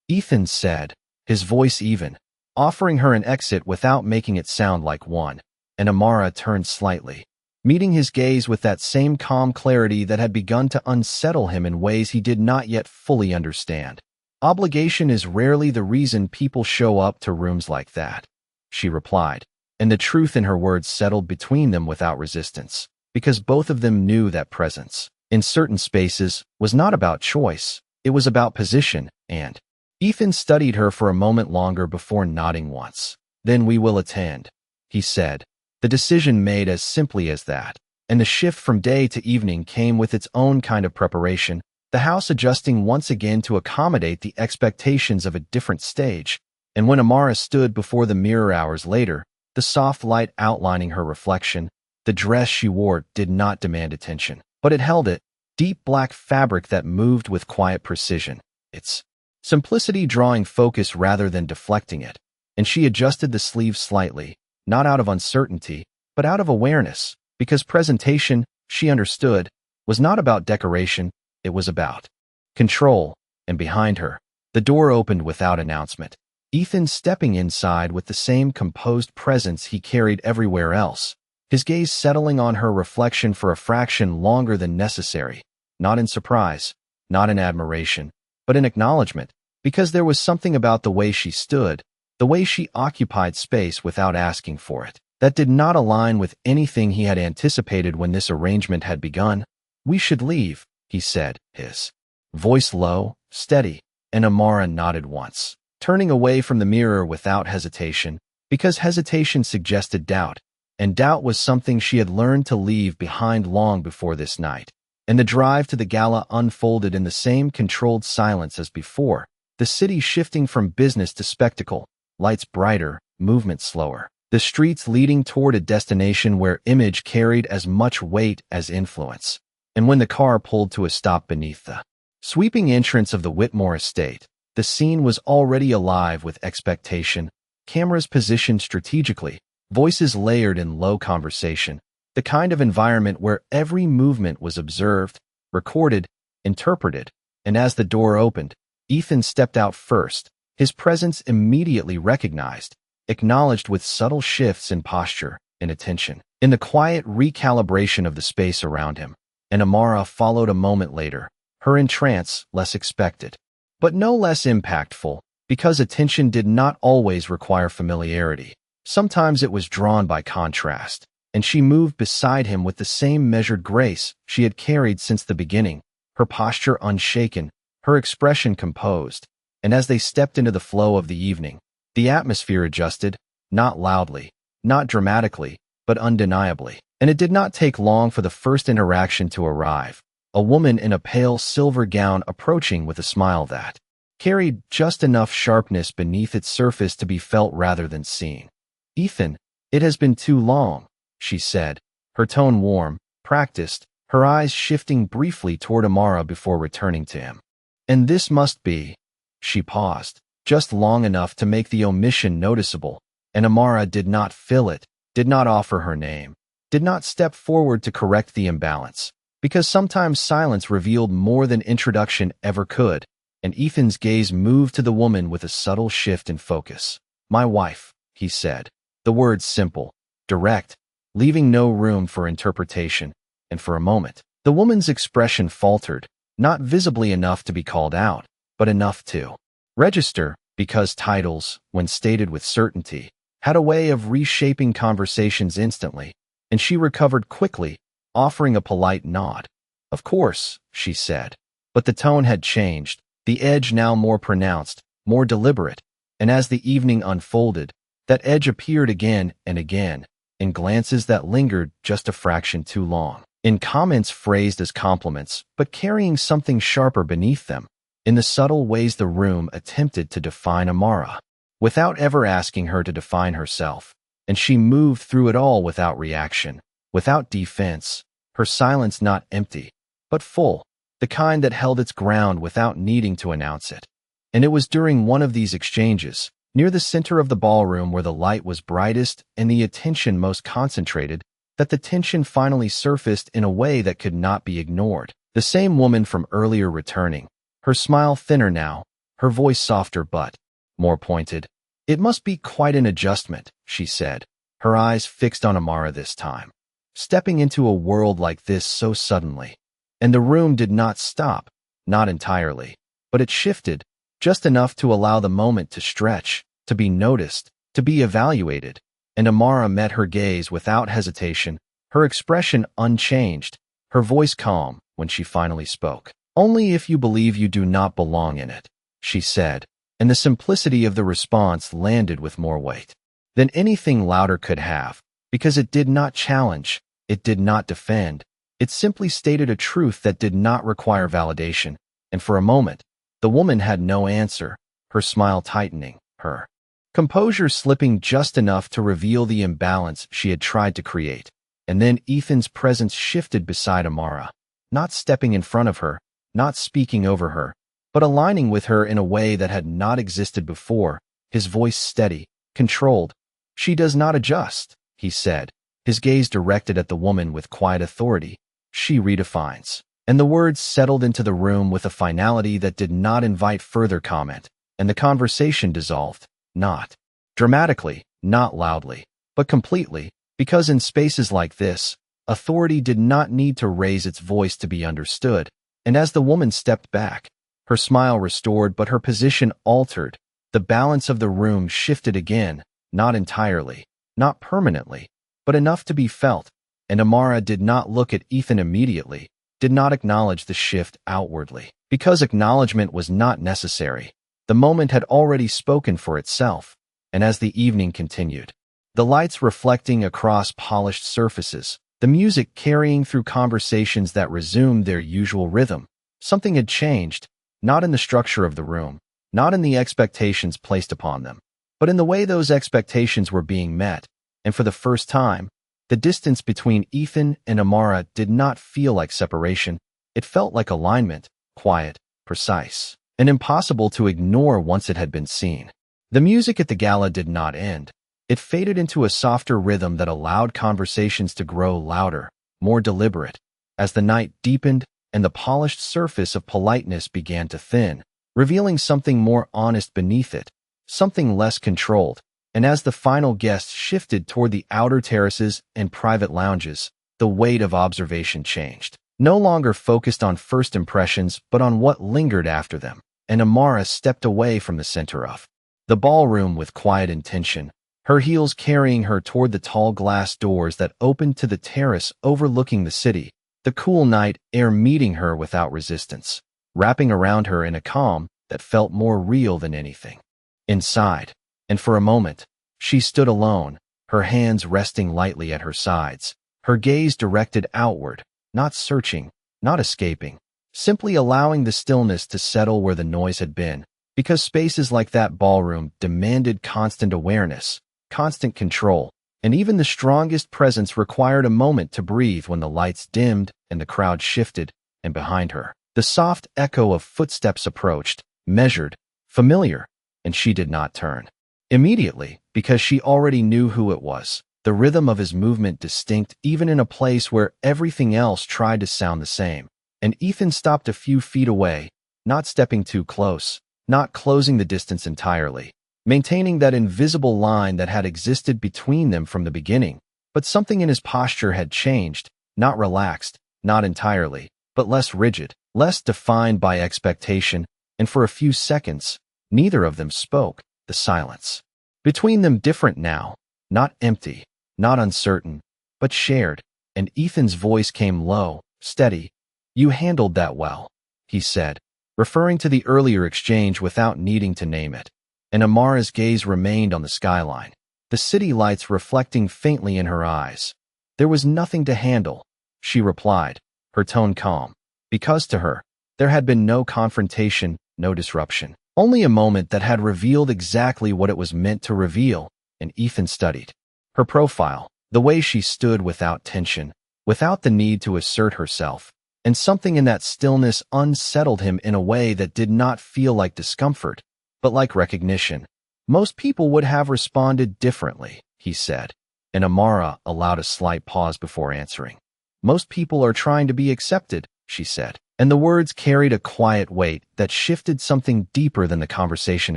Ethan said, his voice even, offering her an exit without making it sound like one, and Amara turned slightly, meeting his gaze with that same calm clarity that had begun to unsettle him in ways he did not yet fully understand. Obligation is rarely the reason people show up to rooms like that, she replied, and the truth in her words settled between them without resistance, because both of them knew that presence, in certain spaces, was not about choice, it was about position, and Ethan studied her for a moment longer before nodding once. Then we will attend, he said, the decision made as simply as that, and the shift from day to evening came with its own kind of preparation, the house adjusting once again to accommodate the expectations of a different stage. And when Amara stood before the mirror hours later, the soft light outlining her reflection, the dress she wore did not demand attention, but it held it, deep black fabric that moved with quiet precision, its simplicity drawing focus rather than deflecting it, and she adjusted the sleeves slightly, not out of uncertainty, but out of awareness, because presentation, she understood, was not about decoration, it was about control, and behind her, the door opened without announcement. Ethan stepping inside with the same composed presence he carried everywhere else, his gaze settling on her reflection for a fraction longer than necessary, not in surprise, not in admiration, but in acknowledgement, because there was something about the way she stood, the way she occupied space without asking for it, that did not align with anything he had anticipated when this arrangement had begun. We should leave, he said, his voice low, steady, and Amara nodded once, turning away from the mirror without hesitation, because hesitation suggested doubt, and doubt was something she had learned to leave behind long before this night. And the drive to the gala unfolded in the same controlled silence as before, the city shifting from business to spectacle, lights brighter, movement slower, the streets leading toward a destination where image carried as much weight as influence. And when the car pulled to a stop beneath the sweeping entrance of the Whitmore estate, the scene was already alive with expectation, cameras positioned strategically, voices layered in low conversation, the kind of environment where every movement was observed, recorded, interpreted, and as the door opened, Ethan stepped out first, his presence immediately recognized, acknowledged with subtle shifts in posture and attention, in the quiet recalibration of the space around him, and Amara followed a moment later, her entrance less expected, but no less impactful, because attention did not always require familiarity. Sometimes it was drawn by contrast, and she moved beside him with the same measured grace she had carried since the beginning, her posture unshaken, her expression composed, and as they stepped into the flow of the evening, the atmosphere adjusted, not loudly, not dramatically, but undeniably. And it did not take long for the first interaction to arrive, a woman in a pale silver gown approaching with a smile that carried just enough sharpness beneath its surface to be felt rather than seen. Ethan, it has been too long, she said, her tone warm, practiced, her eyes shifting briefly toward Amara before returning to him. And this must be, she paused, just long enough to make the omission noticeable, and Amara did not fill it, did not offer her name, did not step forward to correct the imbalance, because sometimes silence revealed more than introduction ever could, and Ethan's gaze moved to the woman with a subtle shift in focus. My wife, he said, the words simple, direct, leaving no room for interpretation, and for a moment, the woman's expression faltered, not visibly enough to be called out, but enough to register, because titles, when stated with certainty, had a way of reshaping conversations instantly, and she recovered quickly, offering a polite nod. Of course, she said, but the tone had changed, the edge now more pronounced, more deliberate, and as the evening unfolded, that edge appeared again and again, in glances that lingered just a fraction too long, in comments phrased as compliments, but carrying something sharper beneath them, in the subtle ways the room attempted to define Amara, without ever asking her to define herself, and she moved through it all without reaction, without defense, her silence not empty, but full, the kind that held its ground without needing to announce it. And it was during one of these exchanges, near the center of the ballroom where the light was brightest and the attention most concentrated, that the tension finally surfaced in a way that could not be ignored. The same woman from earlier returning, her smile thinner now, her voice softer but more pointed. "It must be quite an adjustment," she said, her eyes fixed on Amara this time. Stepping into a world like this so suddenly. And the room did not stop, not entirely, but it shifted, just enough to allow the moment to stretch, to be noticed, to be evaluated. And Amara met her gaze without hesitation, her expression unchanged, her voice calm when she finally spoke. "Only if you believe you do not belong in it," she said, and the simplicity of the response landed with more weight than anything louder could have, because it did not challenge, it did not defend, it simply stated a truth that did not require validation. And for a moment, the woman had no answer, her smile tightening, her composure slipping just enough to reveal the imbalance she had tried to create. And then Ethan's presence shifted beside Amara, not stepping in front of her, not speaking over her, but aligning with her in a way that had not existed before, his voice steady, controlled. "She does not adjust," he said, his gaze directed at the woman with quiet authority. "She redefines." And the words settled into the room with a finality that did not invite further comment, and the conversation dissolved, not dramatically, not loudly, but completely, because in spaces like this, authority did not need to raise its voice to be understood. And as the woman stepped back, her smile restored but her position altered, the balance of the room shifted again, not entirely, not permanently, but enough to be felt. And Amara did not look at Ethan immediately, did not acknowledge the shift outwardly, because acknowledgement was not necessary. The moment had already spoken for itself. And as the evening continued, the lights reflecting across polished surfaces, the music carrying through conversations that resumed their usual rhythm, something had changed, not in the structure of the room, not in the expectations placed upon them, but in the way those expectations were being met. And for the first time, the distance between Ethan and Amara did not feel like separation. It felt like alignment, quiet, precise, and impossible to ignore once it had been seen. The music at the gala did not end. It faded into a softer rhythm that allowed conversations to grow louder, more deliberate, as the night deepened and the polished surface of politeness began to thin, revealing something more honest beneath it, something less controlled. And as the final guests shifted toward the outer terraces and private lounges, the weight of observation changed, no longer focused on first impressions but on what lingered after them. And Amara stepped away from the center of the ballroom with quiet intention, her heels carrying her toward the tall glass doors that opened to the terrace overlooking the city, the cool night air meeting her without resistance, wrapping around her in a calm that felt more real than anything inside. And for a moment, she stood alone, her hands resting lightly at her sides, her gaze directed outward, not searching, not escaping, simply allowing the stillness to settle where the noise had been, because spaces like that ballroom demanded constant awareness, constant control, and even the strongest presence required a moment to breathe. When the lights dimmed and the crowd shifted, and behind her, the soft echo of footsteps approached, measured, familiar, and she did not turn immediately, because she already knew who it was, the rhythm of his movement distinct even in a place where everything else tried to sound the same. And Ethan stopped a few feet away, not stepping too close, not closing the distance entirely, maintaining that invisible line that had existed between them from the beginning. But something in his posture had changed, not relaxed, not entirely, but less rigid, less defined by expectation. And for a few seconds, neither of them spoke. The silence between them different now, not empty, not uncertain, but shared. And Ethan's voice came low, steady. "You handled that well," he said, referring to the earlier exchange without needing to name it. And Amara's gaze remained on the skyline, the city lights reflecting faintly in her eyes. "There was nothing to handle," she replied, her tone calm, because to her, there had been no confrontation, no disruption, only a moment that had revealed exactly what it was meant to reveal. And Ethan studied her profile, The way she stood without tension, without the need to assert herself, and something in that stillness unsettled him in a way that did not feel like discomfort, but like recognition. Most people would have responded differently, he said, and Amara allowed a slight pause before answering. Most people are trying to be accepted, she said, and the words carried a quiet weight that shifted something deeper than the conversation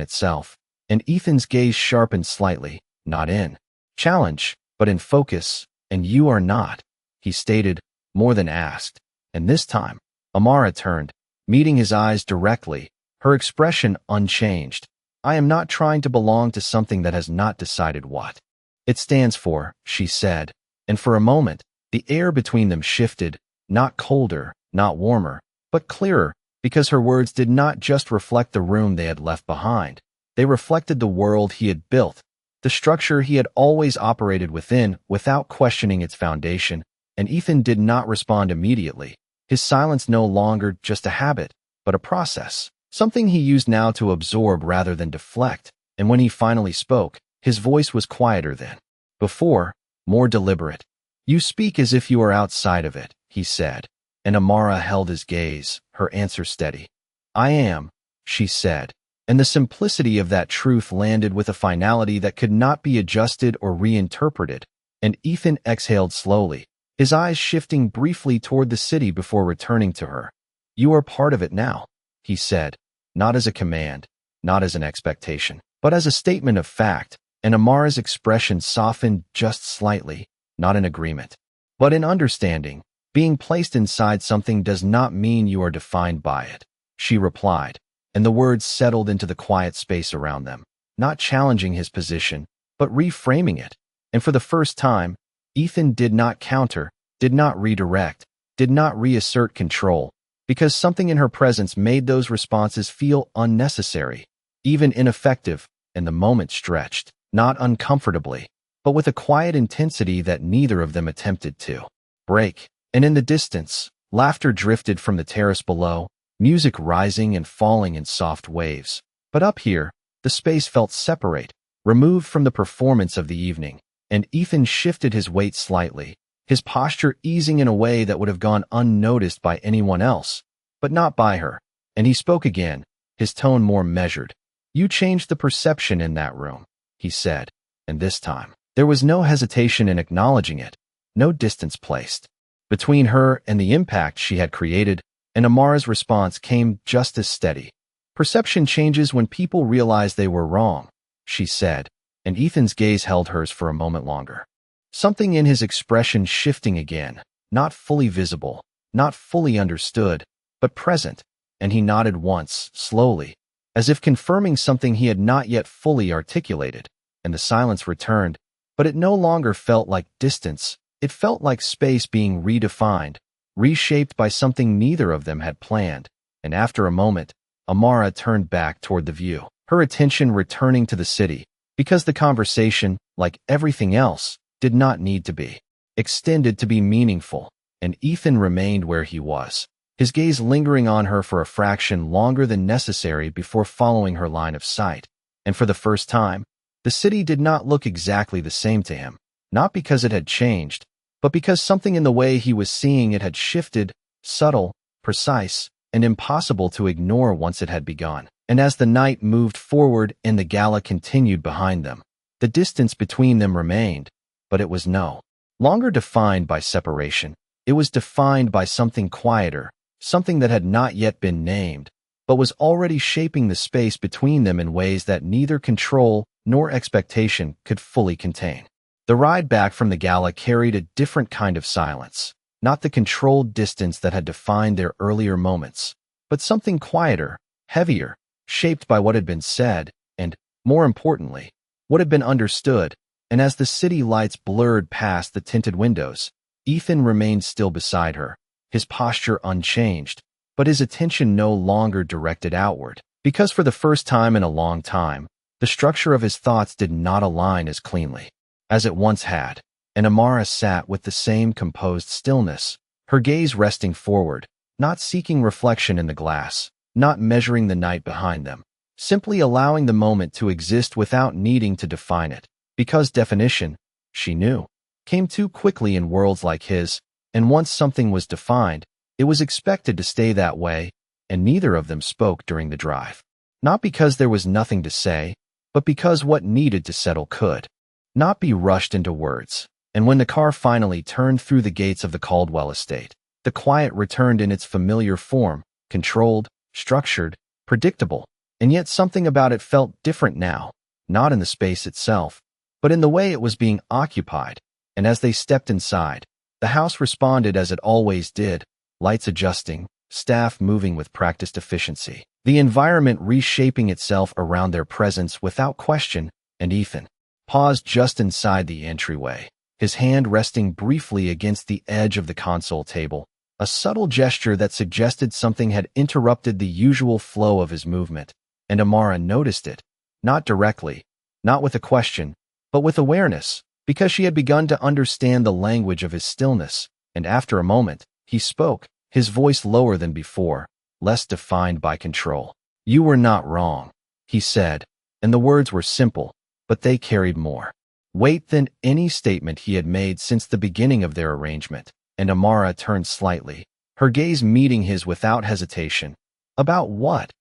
itself, and Ethan's gaze sharpened slightly, not in challenge, but in focus. And you are not, he stated, more than asked. And this time, Amara turned, meeting his eyes directly, her expression unchanged. I am not trying to belong to something that has not decided what it stands for, she said, and for a moment, the air between them shifted, not colder, not warmer, but clearer, because her words did not just reflect the room they had left behind. They reflected the world he had built, the structure he had always operated within without questioning its foundation, and Ethan did not respond immediately. His silence no longer just a habit, but a process, something he used now to absorb rather than deflect, and when he finally spoke, his voice was quieter than before, more deliberate. You speak as if you are outside of it, he said, and Amara held his gaze, her answer steady. I am, she said, and the simplicity of that truth landed with a finality that could not be adjusted or reinterpreted, and Ethan exhaled slowly, his eyes shifting briefly toward the city before returning to her. You are part of it now, he said, not as a command, not as an expectation, but as a statement of fact, and Amara's expression softened just slightly, not in agreement, but in understanding. Being placed inside something does not mean you are defined by it, she replied, and the words settled into the quiet space around them, not challenging his position, but reframing it. And for the first time, Ethan did not counter, did not redirect, did not reassert control, because something in her presence made those responses feel unnecessary, even ineffective, and the moment stretched, not uncomfortably, but with a quiet intensity that neither of them attempted to break. And in the distance, laughter drifted from the terrace below, music rising and falling in soft waves. But up here, the space felt separate, removed from the performance of the evening, and Ethan shifted his weight slightly, his posture easing in a way that would have gone unnoticed by anyone else, but not by her. And he spoke again, his tone more measured. You changed the perception in that room, he said, and this time, there was no hesitation in acknowledging it, no distance placed between her and the impact she had created, and Amara's response came just as steady. Perception changes when people realize they were wrong, she said, and Ethan's gaze held hers for a moment longer. Something in his expression shifting again, not fully visible, not fully understood, but present, and he nodded once, slowly, as if confirming something he had not yet fully articulated, and the silence returned, but it no longer felt like distance. It felt like space being redefined, reshaped by something neither of them had planned, and after a moment, Amara turned back toward the view, her attention returning to the city, because the conversation, like everything else, did not need to be extended to be meaningful, and Ethan remained where he was, his gaze lingering on her for a fraction longer than necessary before following her line of sight. And for the first time, the city did not look exactly the same to him, not because it had changed, but because something in the way he was seeing it had shifted, subtle, precise, and impossible to ignore once it had begun. And as the night moved forward and the gala continued behind them, the distance between them remained, but it was no longer defined by separation. It was defined by something quieter, something that had not yet been named, but was already shaping the space between them in ways that neither control nor expectation could fully contain. The ride back from the gala carried a different kind of silence, not the controlled distance that had defined their earlier moments, but something quieter, heavier, shaped by what had been said, and, more importantly, what had been understood. And as the city lights blurred past the tinted windows, Ethan remained still beside her, his posture unchanged, but his attention no longer directed outward, because for the first time in a long time, the structure of his thoughts did not align as cleanly as it once had, and Amara sat with the same composed stillness, her gaze resting forward, not seeking reflection in the glass, not measuring the night behind them, simply allowing the moment to exist without needing to define it, because definition, she knew, came too quickly in worlds like his, and once something was defined, it was expected to stay that way, and neither of them spoke during the drive. Not because there was nothing to say, but because what needed to settle could not be rushed into words. And when the car finally turned through the gates of the Caldwell estate, the quiet returned in its familiar form, controlled, structured, predictable, and yet something about it felt different now, not in the space itself, but in the way it was being occupied. And as they stepped inside, the house responded as it always did, lights adjusting, staff moving with practiced efficiency, the environment reshaping itself around their presence without question. And Ethan paused just inside the entryway, his hand resting briefly against the edge of the console table, a subtle gesture that suggested something had interrupted the usual flow of his movement. And Amara noticed it, not directly, not with a question, but with awareness, because she had begun to understand the language of his stillness. And after a moment, he spoke, his voice lower than before, less defined by control. "You were not wrong," he said, and the words were simple, but they carried more weight than any statement he had made since the beginning of their arrangement. And Amara turned slightly, her gaze meeting his without hesitation. "About what?"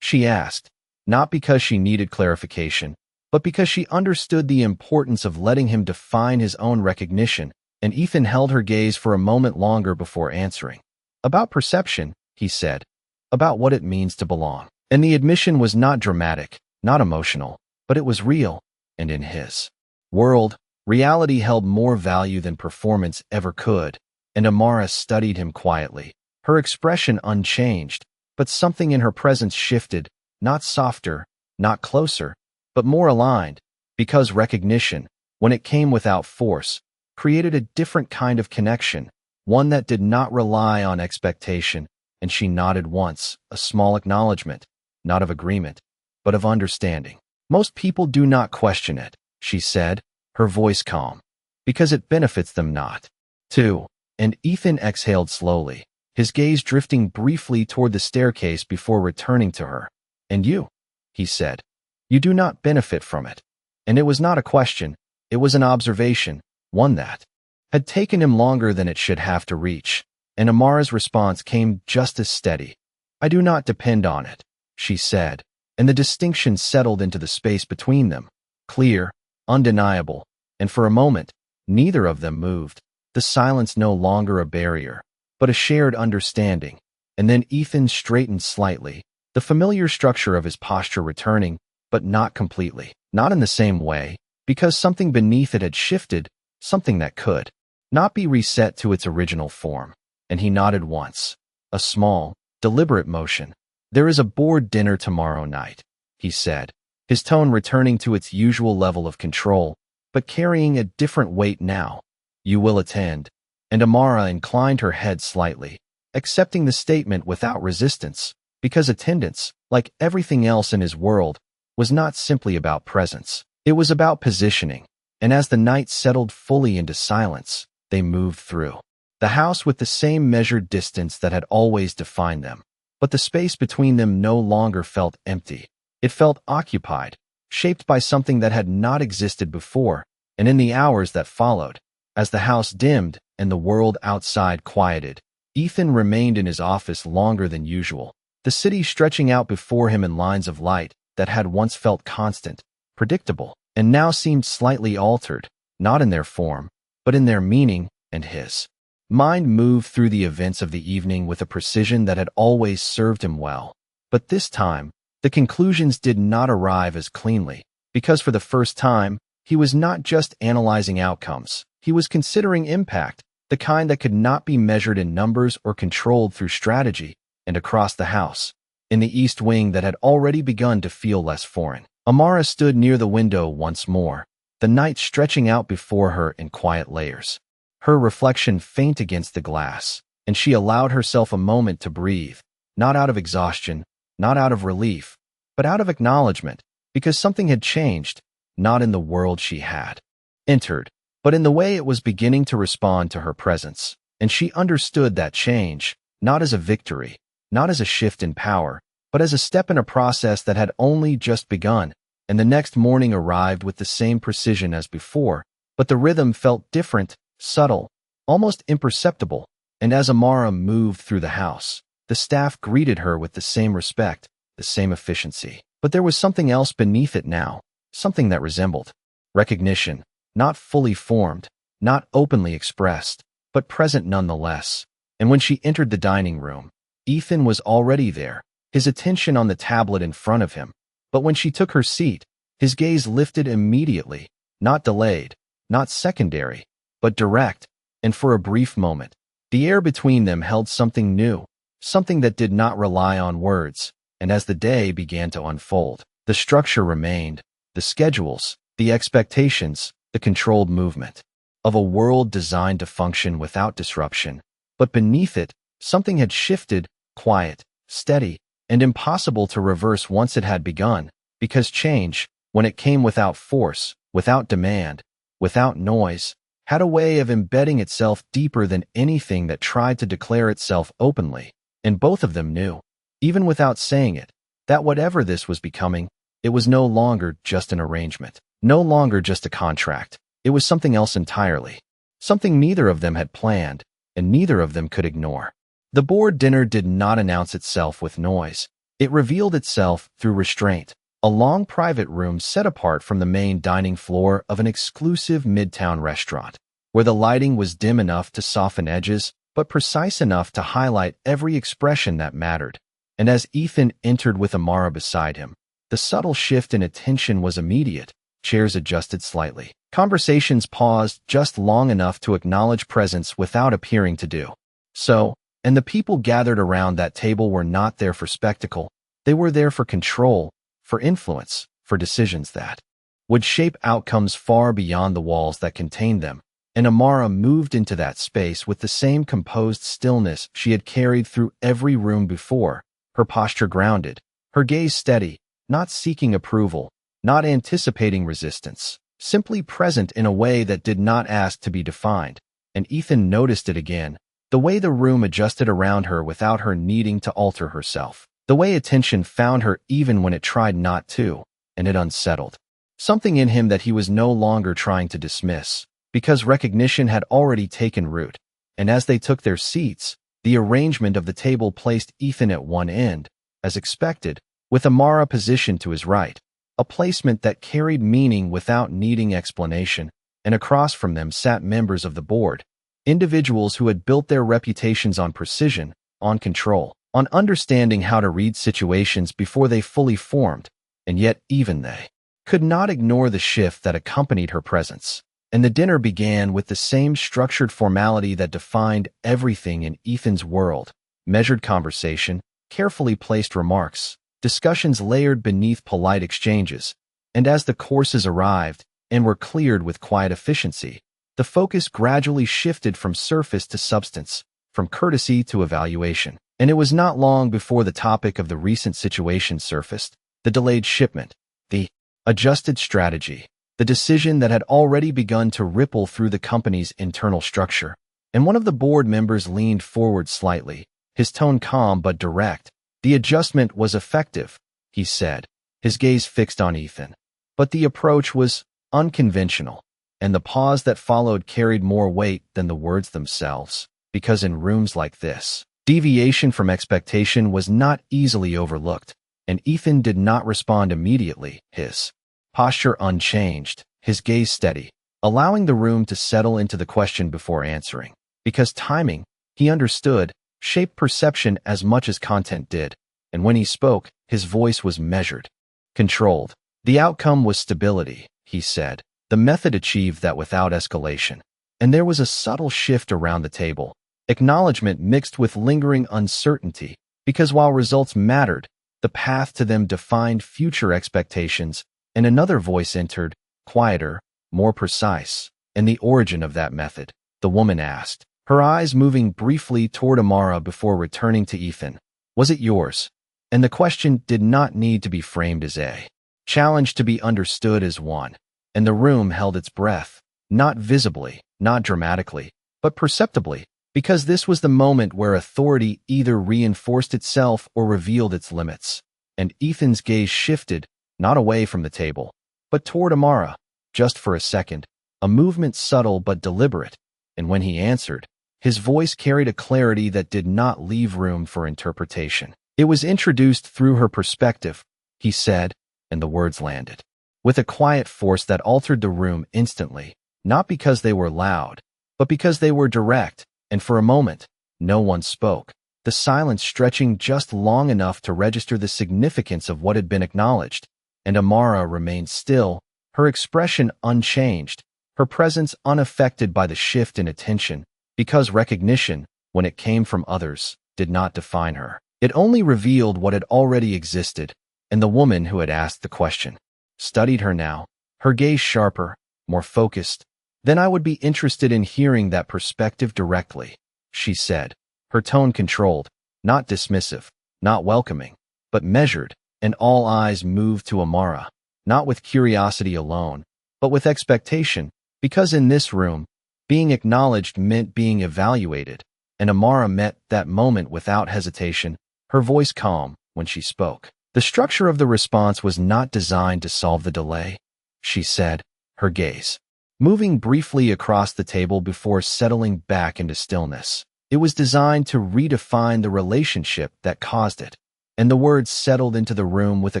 she asked, not because she needed clarification, but because she understood the importance of letting him define his own recognition. And Ethan held her gaze for a moment longer before answering. "About perception," he said, "about what it means to belong." And the admission was not dramatic, not emotional, but it was real, and in his world, reality held more value than performance ever could. And Amara studied him quietly, her expression unchanged, but something in her presence shifted, not softer, not closer, but more aligned, because recognition, when it came without force, created a different kind of connection, one that did not rely on expectation. And she nodded once, a small acknowledgement, not of agreement, but of understanding. "Most people do not question it," she said, her voice calm, "because it benefits them not to." And Ethan exhaled slowly, his gaze drifting briefly toward the staircase before returning to her. "And you," he said, "you do not benefit from it." And it was not a question, it was an observation, one that had taken him longer than it should have to reach. And Amara's response came just as steady. "I do not depend on it," she said, and the distinction settled into the space between them, clear, undeniable, and for a moment, neither of them moved, the silence no longer a barrier, but a shared understanding. And then Ethan straightened slightly, the familiar structure of his posture returning, but not completely, not in the same way, because something beneath it had shifted, something that could not be reset to its original form. And he nodded once, a small, deliberate motion. "There is a board dinner tomorrow night," he said, his tone returning to its usual level of control, but carrying a different weight now. "You will attend." And Amara inclined her head slightly, accepting the statement without resistance, because attendance, like everything else in his world, was not simply about presence. It was about positioning. And as the night settled fully into silence, they moved through the house with the same measured distance that had always defined them. But the space between them no longer felt empty. It felt occupied, shaped by something that had not existed before. And in the hours that followed, as the house dimmed and the world outside quieted, Ethan remained in his office longer than usual, the city stretching out before him in lines of light that had once felt constant, predictable, and now seemed slightly altered, not in their form, but in their meaning. And his mind moved through the events of the evening with a precision that had always served him well. But this time, the conclusions did not arrive as cleanly, because for the first time, he was not just analyzing outcomes. He was considering impact, the kind that could not be measured in numbers or controlled through strategy. And across the house, in the east wing that had already begun to feel less foreign, Amara stood near the window once more, the night stretching out before her in quiet layers, her reflection faint against the glass, and she allowed herself a moment to breathe, not out of exhaustion, not out of relief, but out of acknowledgement, because something had changed, not in the world she had entered, but in the way it was beginning to respond to her presence. And she understood that change, not as a victory, not as a shift in power, but as a step in a process that had only just begun. And the next morning arrived with the same precision as before, but the rhythm felt different, subtle, almost imperceptible, and as Amara moved through the house, the staff greeted her with the same respect, the same efficiency. But there was something else beneath it now, something that resembled recognition, not fully formed, not openly expressed, but present nonetheless. And when she entered the dining room, Ethan was already there, his attention on the tablet in front of him. But when she took her seat, his gaze lifted immediately, not delayed, not secondary, but direct, and for a brief moment, the air between them held something new, something that did not rely on words. And as the day began to unfold, the structure remained, the schedules, the expectations, the controlled movement of a world designed to function without disruption. But beneath it, something had shifted, quiet, steady, and impossible to reverse once it had begun, because change, when it came without force, without demand, without noise, had a way of embedding itself deeper than anything that tried to declare itself openly. And both of them knew, even without saying it, that whatever this was becoming, it was no longer just an arrangement, no longer just a contract. It was something else entirely, something neither of them had planned, and neither of them could ignore. The board dinner did not announce itself with noise. It revealed itself through restraint, a long private room set apart from the main dining floor of an exclusive midtown restaurant, where the lighting was dim enough to soften edges, but precise enough to highlight every expression that mattered. And as Ethan entered with Amara beside him, the subtle shift in attention was immediate. Chairs adjusted slightly. Conversations paused just long enough to acknowledge presence without appearing to do so, and the people gathered around that table were not there for spectacle. They were there for control, for influence, for decisions that would shape outcomes far beyond the walls that contained them. And Amara moved into that space with the same composed stillness she had carried through every room before, her posture grounded, her gaze steady, not seeking approval, not anticipating resistance, simply present in a way that did not ask to be defined. And Ethan noticed it again, the way the room adjusted around her without her needing to alter herself, the way attention found her even when it tried not to, and it unsettled something in him that he was no longer trying to dismiss, because recognition had already taken root. And as they took their seats, the arrangement of the table placed Ethan at one end, as expected, with Amara positioned to his right, a placement that carried meaning without needing explanation, and across from them sat members of the board, individuals who had built their reputations on precision, on control, on understanding how to read situations before they fully formed, and yet even they could not ignore the shift that accompanied her presence. And the dinner began with the same structured formality that defined everything in Ethan's world: measured conversation, carefully placed remarks, discussions layered beneath polite exchanges. And as the courses arrived and were cleared with quiet efficiency, the focus gradually shifted from surface to substance, from courtesy to evaluation. And it was not long before the topic of the recent situation surfaced: the delayed shipment, the adjusted strategy, the decision that had already begun to ripple through the company's internal structure. And one of the board members leaned forward slightly, his tone calm but direct. "The adjustment was effective," he said, his gaze fixed on Ethan. But the approach was unconventional, and the pause that followed carried more weight than the words themselves, because in rooms like this, deviation from expectation was not easily overlooked. And Ethan did not respond immediately, his posture unchanged, his gaze steady, allowing the room to settle into the question before answering. Because timing, he understood, shaped perception as much as content did. And when he spoke, his voice was measured, controlled. The outcome was stability, he said. The method achieved that without escalation. And there was a subtle shift around the table, acknowledgement mixed with lingering uncertainty, because while results mattered, the path to them defined future expectations. And another voice entered, quieter, more precise. "And the origin of that method?" the woman asked, her eyes moving briefly toward Amara before returning to Ethan. "Was it yours?" And the question did not need to be framed as a challenge to be understood as one. And the room held its breath, not visibly, not dramatically, but perceptibly, because this was the moment where authority either reinforced itself or revealed its limits. And Ethan's gaze shifted, not away from the table, but toward Amara, just for a second, a movement subtle but deliberate, and when he answered, his voice carried a clarity that did not leave room for interpretation. "It was introduced through her perspective," he said, and the words landed with a quiet force that altered the room instantly, not because they were loud, but because they were direct, and for a moment, no one spoke, the silence stretching just long enough to register the significance of what had been acknowledged. And Amara remained still, her expression unchanged, her presence unaffected by the shift in attention, because recognition, when it came from others, did not define her. It only revealed what had already existed, and the woman who had asked the question studied her now, her gaze sharper, more focused. "Then I would be interested in hearing that perspective directly," she said, her tone controlled, not dismissive, not welcoming, but measured, and all eyes moved to Amara, not with curiosity alone, but with expectation, because in this room, being acknowledged meant being evaluated, and Amara met that moment without hesitation, her voice calm when she spoke. "The structure of the response was not designed to solve the delay," she said, her gaze moving briefly across the table before settling back into stillness. "It was designed to redefine the relationship that caused it." And the words settled into the room with a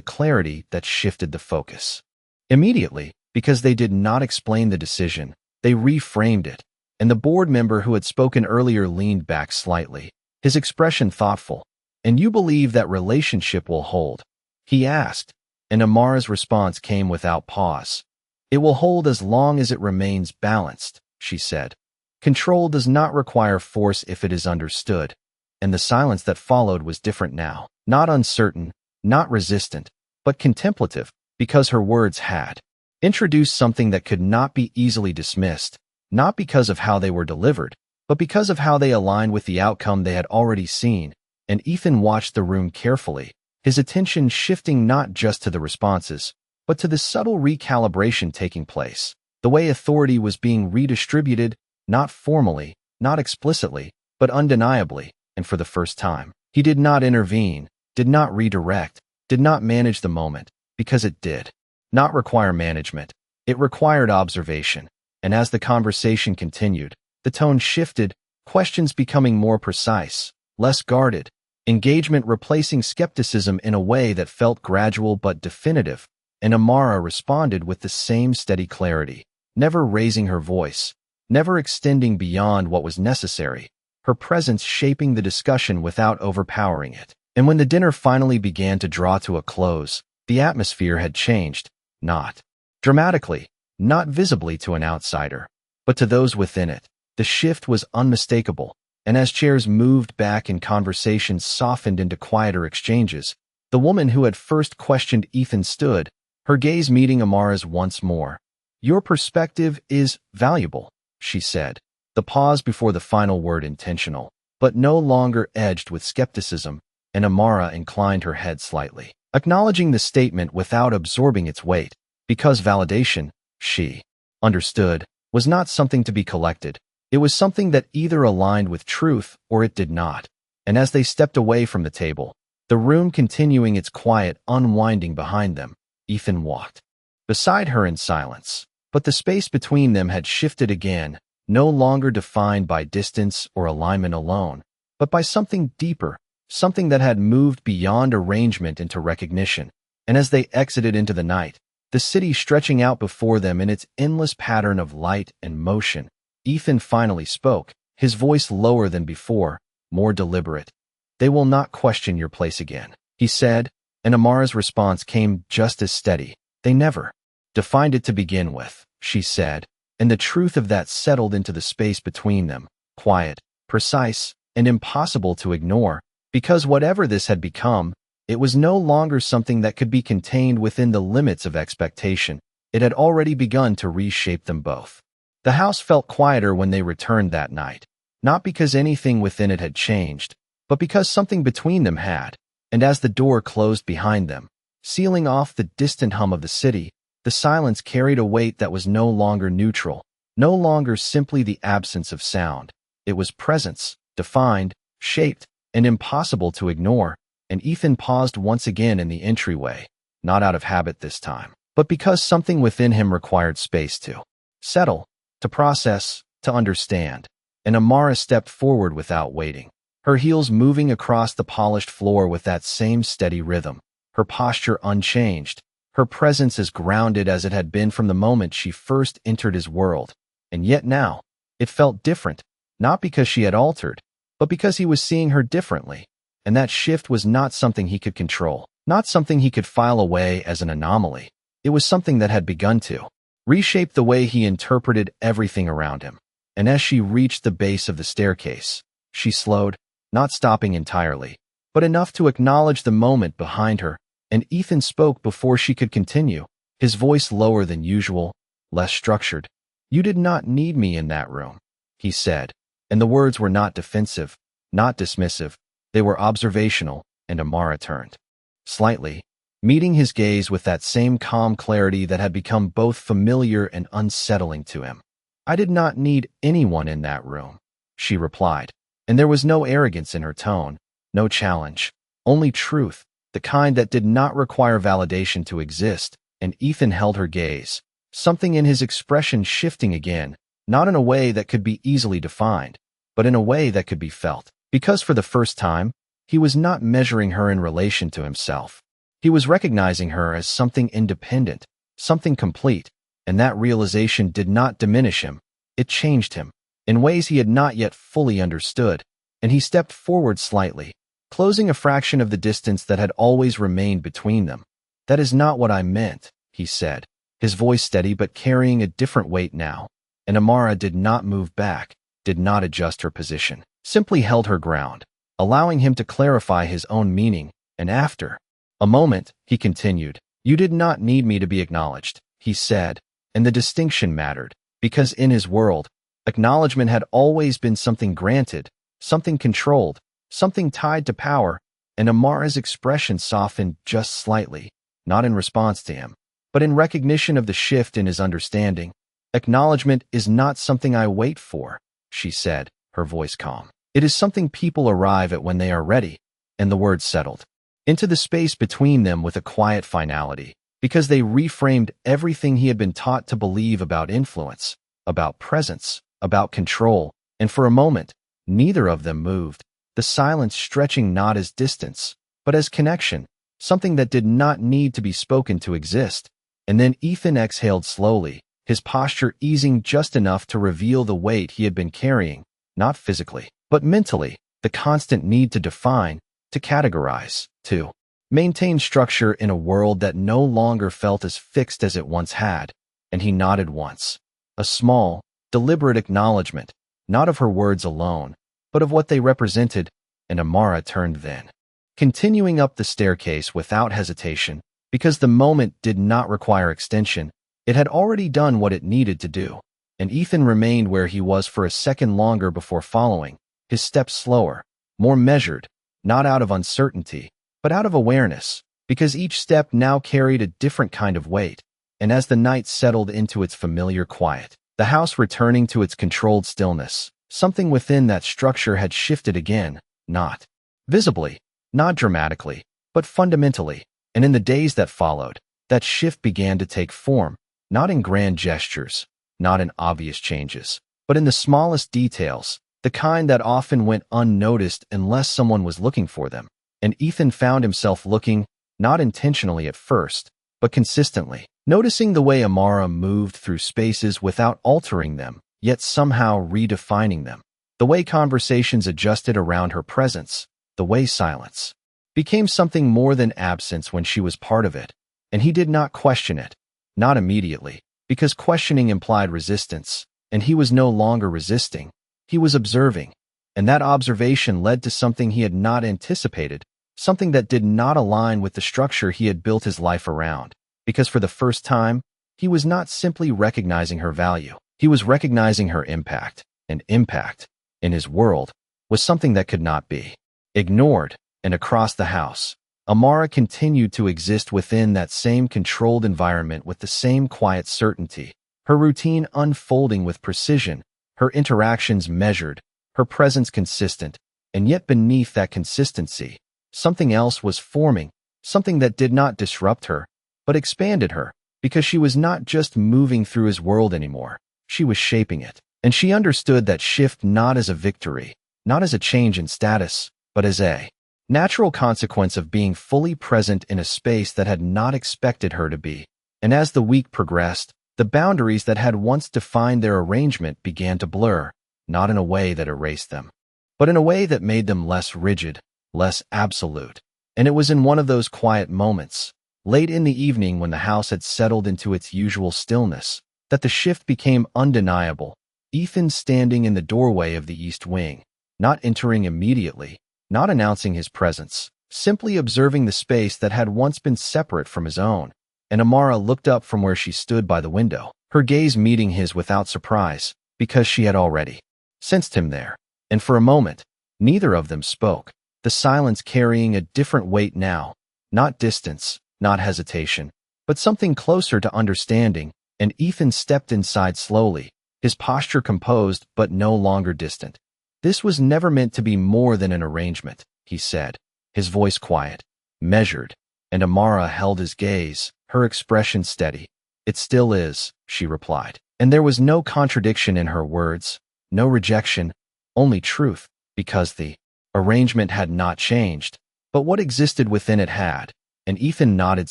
clarity that shifted the focus. Immediately, because they did not explain the decision, they reframed it, and the board member who had spoken earlier leaned back slightly, his expression thoughtful. "And you believe that relationship will hold?" he asked, and Amara's response came without pause. "It will hold as long as it remains balanced," she said. "Control does not require force if it is understood." And the silence that followed was different now, not uncertain, not resistant, but contemplative, because her words had introduced something that could not be easily dismissed, not because of how they were delivered, but because of how they aligned with the outcome they had already seen. And Ethan watched the room carefully, his attention shifting not just to the responses, but to the subtle recalibration taking place, the way authority was being redistributed, not formally, not explicitly, but undeniably, and for the first time. He did not intervene, did not redirect, did not manage the moment, because it did not require management. It required observation. And as the conversation continued, the tone shifted, questions becoming more precise, less guarded, engagement replacing skepticism in a way that felt gradual but definitive, and Amara responded with the same steady clarity, never raising her voice, never extending beyond what was necessary, her presence shaping the discussion without overpowering it. And when the dinner finally began to draw to a close, the atmosphere had changed, not dramatically, not visibly to an outsider, but to those within it. The shift was unmistakable, and as chairs moved back and conversations softened into quieter exchanges, the woman who had first questioned Ethan stood, her gaze meeting Amara's once more. "Your perspective is valuable," she said, the pause before the final word intentional, but no longer edged with skepticism, and Amara inclined her head slightly, acknowledging the statement without absorbing its weight, because validation, she understood, was not something to be collected. It was something that either aligned with truth or it did not. And as they stepped away from the table, the room continuing its quiet unwinding behind them, Ethan walked beside her in silence. But the space between them had shifted again, no longer defined by distance or alignment alone, but by something deeper, something that had moved beyond arrangement into recognition. And as they exited into the night, the city stretching out before them in its endless pattern of light and motion, Ethan finally spoke, his voice lower than before, more deliberate. "They will not question your place again," he said, and Amara's response came just as steady. "They never defined it to begin with," she said, and the truth of that settled into the space between them, quiet, precise, and impossible to ignore, because whatever this had become, it was no longer something that could be contained within the limits of expectation. It had already begun to reshape them both. The house felt quieter when they returned that night, not because anything within it had changed, but because something between them had. And as the door closed behind them, sealing off the distant hum of the city, the silence carried a weight that was no longer neutral, no longer simply the absence of sound. It was presence, defined, shaped, and impossible to ignore. And Ethan paused once again in the entryway, not out of habit this time, but because something within him required space to settle. to process, to understand. And Amara stepped forward without waiting, her heels moving across the polished floor with that same steady rhythm, her posture unchanged, her presence as grounded as it had been from the moment she first entered his world. And yet now, it felt different, not because she had altered, but because he was seeing her differently. And that shift was not something he could control, not something he could file away as an anomaly. It was something that had begun to reshape the way he interpreted everything around him. And as she reached the base of the staircase, she slowed, not stopping entirely, but enough to acknowledge the moment behind her, and Ethan spoke before she could continue, his voice lower than usual, less structured. "You did not need me in that room," he said, and the words were not defensive, not dismissive, they were observational, and Amara turned slightly, meeting his gaze with that same calm clarity that had become both familiar and unsettling to him. "I did not need anyone in that room," she replied, and there was no arrogance in her tone, no challenge, only truth, the kind that did not require validation to exist. And Ethan held her gaze, something in his expression shifting again, not in a way that could be easily defined, but in a way that could be felt. Because for the first time, he was not measuring her in relation to himself. He was recognizing her as something independent, something complete, and that realization did not diminish him. It changed him, in ways he had not yet fully understood, and he stepped forward slightly, closing a fraction of the distance that had always remained between them. "That is not what I meant," he said, his voice steady but carrying a different weight now. And Amara did not move back, did not adjust her position, simply held her ground, allowing him to clarify his own meaning. And after a moment, he continued, "You did not need me to be acknowledged," he said, and the distinction mattered, because in his world, acknowledgement had always been something granted, something controlled, something tied to power. And Amara's expression softened just slightly, not in response to him, but in recognition of the shift in his understanding. "Acknowledgement is not something I wait for," she said, her voice calm. "It is something people arrive at when they are ready." And the words settled into the space between them with a quiet finality, because they reframed everything he had been taught to believe about influence, about presence, about control. And for a moment, neither of them moved, the silence stretching not as distance, but as connection, something that did not need to be spoken to exist. And then Ethan exhaled slowly, his posture easing just enough to reveal the weight he had been carrying, not physically, but mentally, the constant need to define, to categorize, to maintain structure in a world that no longer felt as fixed as it once had. And he nodded once, a small, deliberate acknowledgement, not of her words alone, but of what they represented. And Amara turned then, continuing up the staircase without hesitation, because the moment did not require extension. It had already done what it needed to do. And Ethan remained where he was for a second longer before following, his steps slower, more measured, not out of uncertainty, but out of awareness, because each step now carried a different kind of weight. And as the night settled into its familiar quiet, the house returning to its controlled stillness, something within that structure had shifted again, not visibly, not dramatically, but fundamentally. And in the days that followed, that shift began to take form, not in grand gestures, not in obvious changes, but in the smallest details, the kind that often went unnoticed unless someone was looking for them. And Ethan found himself looking, not intentionally at first, but consistently, noticing the way Amara moved through spaces without altering them, yet somehow redefining them, the way conversations adjusted around her presence, the way silence became something more than absence when she was part of it. And he did not question it, not immediately, because questioning implied resistance, and he was no longer resisting, he was observing. And that observation led to something he had not anticipated, something that did not align with the structure he had built his life around. Because for the first time, he was not simply recognizing her value, he was recognizing her impact. And impact, in his world, was something that could not be ignored. And across the house, Amara continued to exist within that same controlled environment with the same quiet certainty, her routine unfolding with precision, her interactions measured, her presence consistent. And yet beneath that consistency, something else was forming, something that did not disrupt her, but expanded her, because she was not just moving through his world anymore. she was shaping it. And she understood that shift not as a victory, not as a change in status, but as a natural consequence of being fully present in a space that had not expected her to be. And as the week progressed, the boundaries that had once defined their arrangement began to blur, not in a way that erased them, but in a way that made them less rigid, less absolute. And it was in one of those quiet moments, late in the evening when the house had settled into its usual stillness, that the shift became undeniable. Ethan standing in the doorway of the East Wing, not entering immediately, not announcing his presence, simply observing the space that had once been separate from his own. And Amara looked up from where she stood by the window, her gaze meeting his without surprise, because she had already sensed him there. And for a moment, neither of them spoke, the silence carrying a different weight now, not distance, not hesitation, but something closer to understanding. And Ethan stepped inside slowly, his posture composed but no longer distant. "This was never meant to be more than an arrangement," he said, his voice quiet, measured, and Amara held his gaze, her expression steady. "It still is," she replied, and there was no contradiction in her words, no rejection, only truth, because the arrangement had not changed, but what existed within it had, and Ethan nodded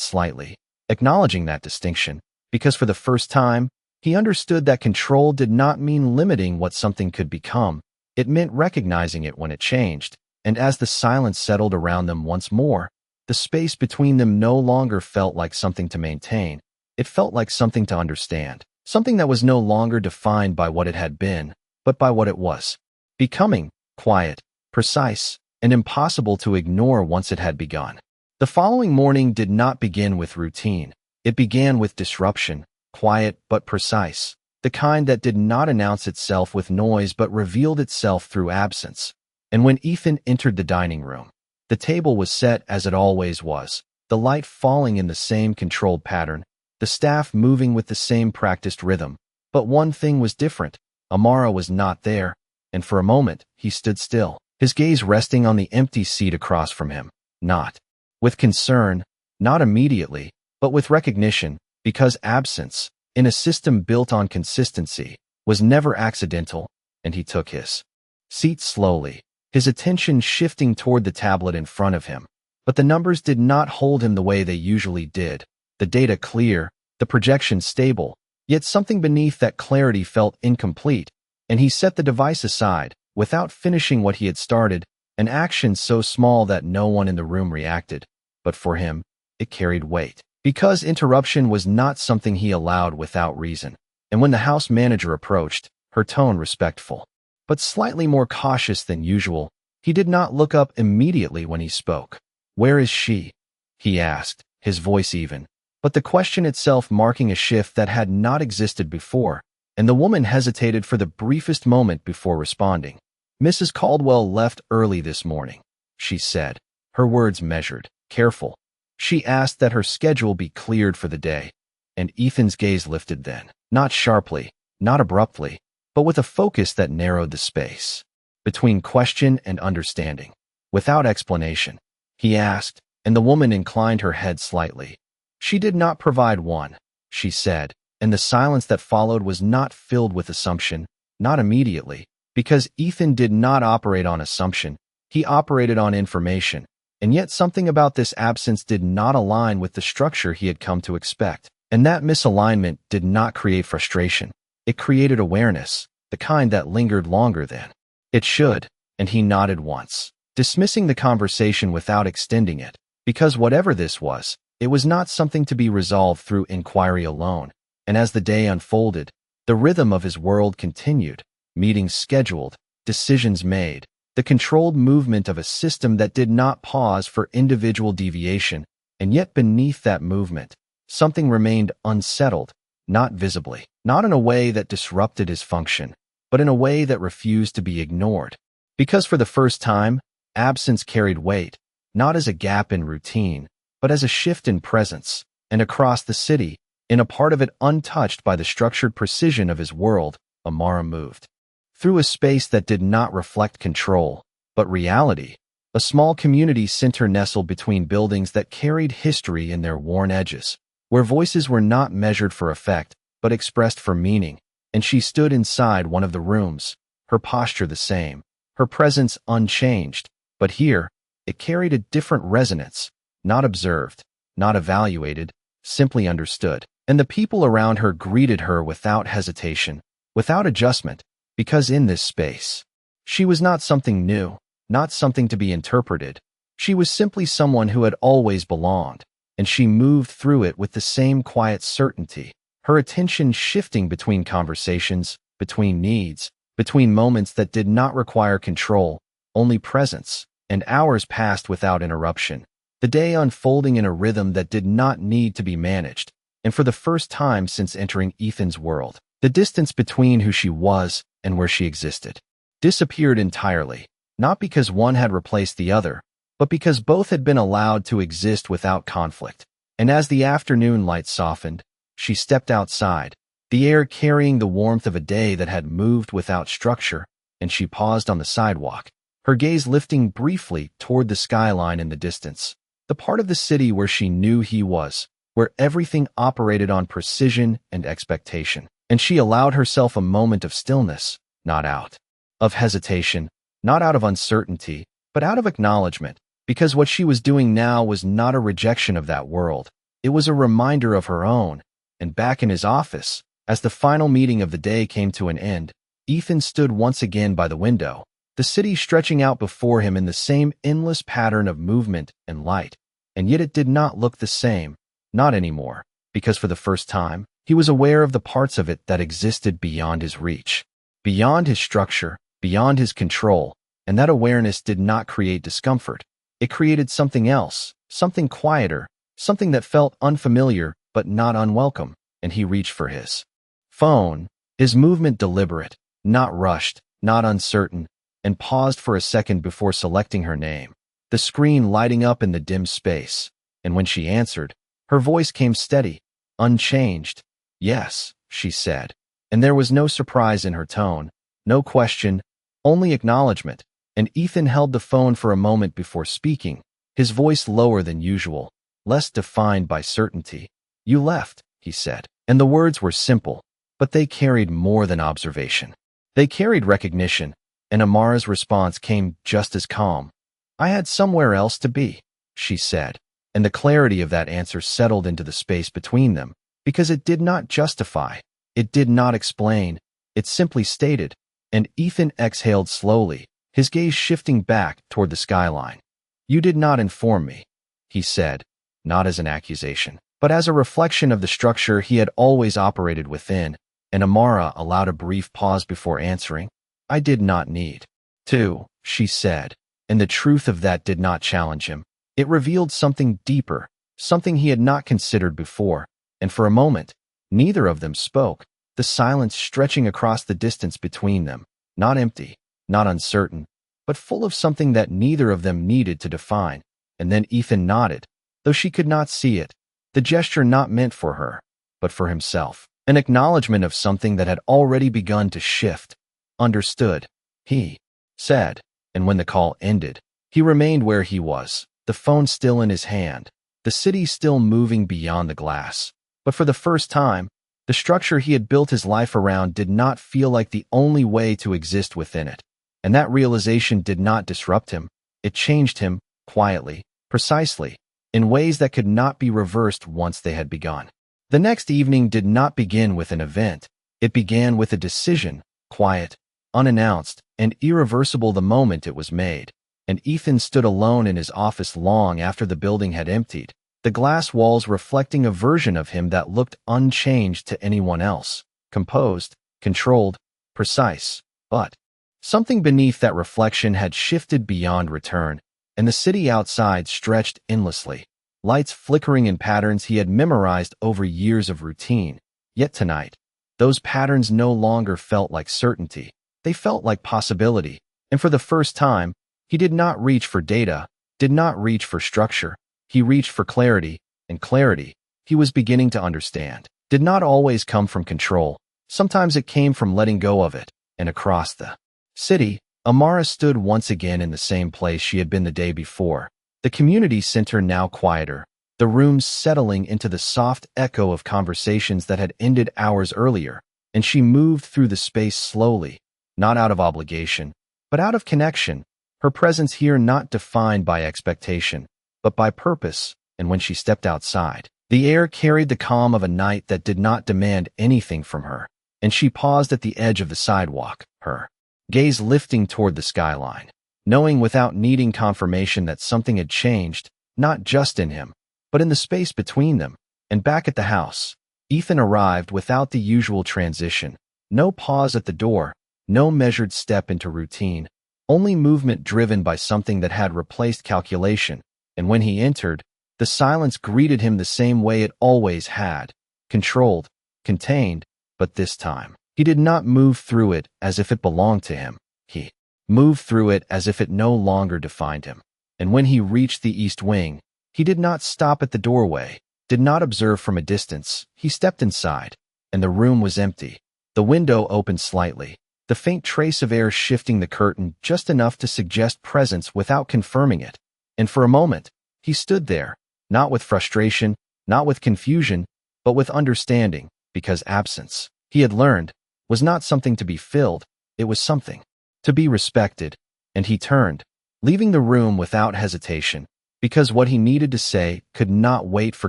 slightly, acknowledging that distinction, because for the first time, he understood that control did not mean limiting what something could become. It meant recognizing it when it changed, and as the silence settled around them once more, the space between them no longer felt like something to maintain. It felt like something to understand, something that was no longer defined by what it had been, but by what it was becoming, quiet, precise, and impossible to ignore once it had begun. The following morning did not begin with routine. It began with disruption, quiet but precise, the kind that did not announce itself with noise but revealed itself through absence. And when Ethan entered the dining room, the table was set as it always was, the light falling in the same controlled pattern, the staff moving with the same practiced rhythm. But one thing was different. Amara was not there, and for a moment he stood still, his gaze resting on the empty seat across from him, not with concern, not immediately, but with recognition, because absence, in a system built on consistency, was never accidental. And he took his seat slowly, his attention shifting toward the tablet in front of him. But the numbers did not hold him the way they usually did, the data clear, the projection stable, yet something beneath that clarity felt incomplete, and he set the device aside, without finishing what he had started, an action so small that no one in the room reacted. But for him, it carried weight, because interruption was not something he allowed without reason. And when the house manager approached, her tone respectful, but slightly more cautious than usual, he did not look up immediately when he spoke. "Where is she?" he asked, his voice even, but the question itself marking a shift that had not existed before, and the woman hesitated for the briefest moment before responding. "Mrs. Caldwell left early this morning," she said, her words measured, careful. She asked that her schedule be cleared for the day, and Ethan's gaze lifted then, not sharply, not abruptly, but with a focus that narrowed the space between question and understanding. Without explanation, he asked, and the woman inclined her head slightly. She did not provide one, she said, and the silence that followed was not filled with assumption, not immediately, because Ethan did not operate on assumption, he operated on information. And yet something about this absence did not align with the structure he had come to expect. And that misalignment did not create frustration. It created awareness, the kind that lingered longer than it should, and he nodded once, dismissing the conversation without extending it, because whatever this was, it was not something to be resolved through inquiry alone. And as the day unfolded, the rhythm of his world continued, meetings scheduled, decisions made, the controlled movement of a system that did not pause for individual deviation, and yet beneath that movement, something remained unsettled, not visibly, not in a way that disrupted his function, but in a way that refused to be ignored. Because for the first time, absence carried weight, not as a gap in routine, but as a shift in presence, and across the city, in a part of it untouched by the structured precision of his world, Amara moved through a space that did not reflect control, but reality, a small community center nestled between buildings that carried history in their worn edges, where voices were not measured for effect, but expressed for meaning, and she stood inside one of the rooms, her posture the same, her presence unchanged, but here, it carried a different resonance, not observed, not evaluated, simply understood. And the people around her greeted her without hesitation, without adjustment, because in this space, she was not something new, not something to be interpreted. She was simply someone who had always belonged, and she moved through it with the same quiet certainty, her attention shifting between conversations, between needs, between moments that did not require control, only presence, and hours passed without interruption, the day unfolding in a rhythm that did not need to be managed. And for the first time since entering Ethan's world, the distance between who she was and where she existed disappeared entirely, not because one had replaced the other, but because both had been allowed to exist without conflict. And as the afternoon light softened, she stepped outside, the air carrying the warmth of a day that had moved without structure, and she paused on the sidewalk, her gaze lifting briefly toward the skyline in the distance, the part of the city where she knew he was, where everything operated on precision and expectation. And she allowed herself a moment of stillness, not out of hesitation, not out of uncertainty, but out of acknowledgement, because what she was doing now was not a rejection of that world. It was a reminder of her own. And back in his office, as the final meeting of the day came to an end, Ethan stood once again by the window, the city stretching out before him in the same endless pattern of movement and light. And yet it did not look the same, not anymore, because for the first time, he was aware of the parts of it that existed beyond his reach, beyond his structure, beyond his control, and that awareness did not create discomfort. It created something else, something quieter, something that felt unfamiliar but not unwelcome, and he reached for his phone, his movement deliberate, not rushed, not uncertain, and paused for a second before selecting her name, the screen lighting up in the dim space. And when she answered, her voice came steady, unchanged. "Yes," she said, and there was no surprise in her tone, no question, only acknowledgement. And Ethan held the phone for a moment before speaking, his voice lower than usual, less defined by certainty. "You left," he said, and the words were simple, but they carried more than observation. They carried recognition, and Amara's response came just as calm. "I had somewhere else to be," she said, and the clarity of that answer settled into the space between them, because it did not justify, it did not explain, it simply stated. And Ethan exhaled slowly, his gaze shifting back toward the skyline. "You did not inform me," he said, not as an accusation, but as a reflection of the structure he had always operated within, and Amara allowed a brief pause before answering. "I did not need to," she said, and the truth of that did not challenge him. It revealed something deeper, something he had not considered before, and for a moment, neither of them spoke, the silence stretching across the distance between them, not empty, not uncertain, but full of something that neither of them needed to define. And then Ethan nodded, though she could not see it, the gesture not meant for her, but for himself, an acknowledgement of something that had already begun to shift. "Understood," he said, and when the call ended, he remained where he was, the phone still in his hand, the city still moving beyond the glass. But for the first time, the structure he had built his life around did not feel like the only way to exist within it. And that realization did not disrupt him. It changed him, quietly, precisely, in ways that could not be reversed once they had begun. The next evening did not begin with an event. It began with a decision, quiet, unannounced, and irreversible the moment it was made. And Ethan stood alone in his office long after the building had emptied, the glass walls reflecting a version of him that looked unchanged to anyone else, composed, controlled, precise. But something beneath that reflection had shifted beyond return, and the city outside stretched endlessly, lights flickering in patterns he had memorized over years of routine. Yet tonight, those patterns no longer felt like certainty. They felt like possibility, and for the first time, he did not reach for data, did not reach for structure. He reached for clarity, and clarity, he was beginning to understand, did not always come from control. Sometimes it came from letting go of it. And across the city, Amara stood once again in the same place she had been the day before, the community center now quieter, the rooms settling into the soft echo of conversations that had ended hours earlier. and she moved through the space slowly, not out of obligation, but out of connection, her presence here not defined by expectation, but by purpose. And when she stepped outside, the air carried the calm of a night that did not demand anything from her, and she paused at the edge of the sidewalk, her gaze lifting toward the skyline, knowing without needing confirmation that something had changed, not just in him, but in the space between them. And back at the house, Ethan arrived without the usual transition, no pause at the door, no measured step into routine, only movement driven by something that had replaced calculation. And when he entered, the silence greeted him the same way it always had, controlled, contained, but this time, he did not move through it as if it belonged to him. He moved through it as if it no longer defined him. And when he reached the east wing, he did not stop at the doorway, did not observe from a distance. He stepped inside, and the room was empty. The window opened slightly, the faint trace of air shifting the curtain just enough to suggest presence without confirming it. And for a moment, he stood there, not with frustration, not with confusion, but with understanding, because absence, he had learned, was not something to be filled, it was something to be respected. And he turned, leaving the room without hesitation, because what he needed to say could not wait for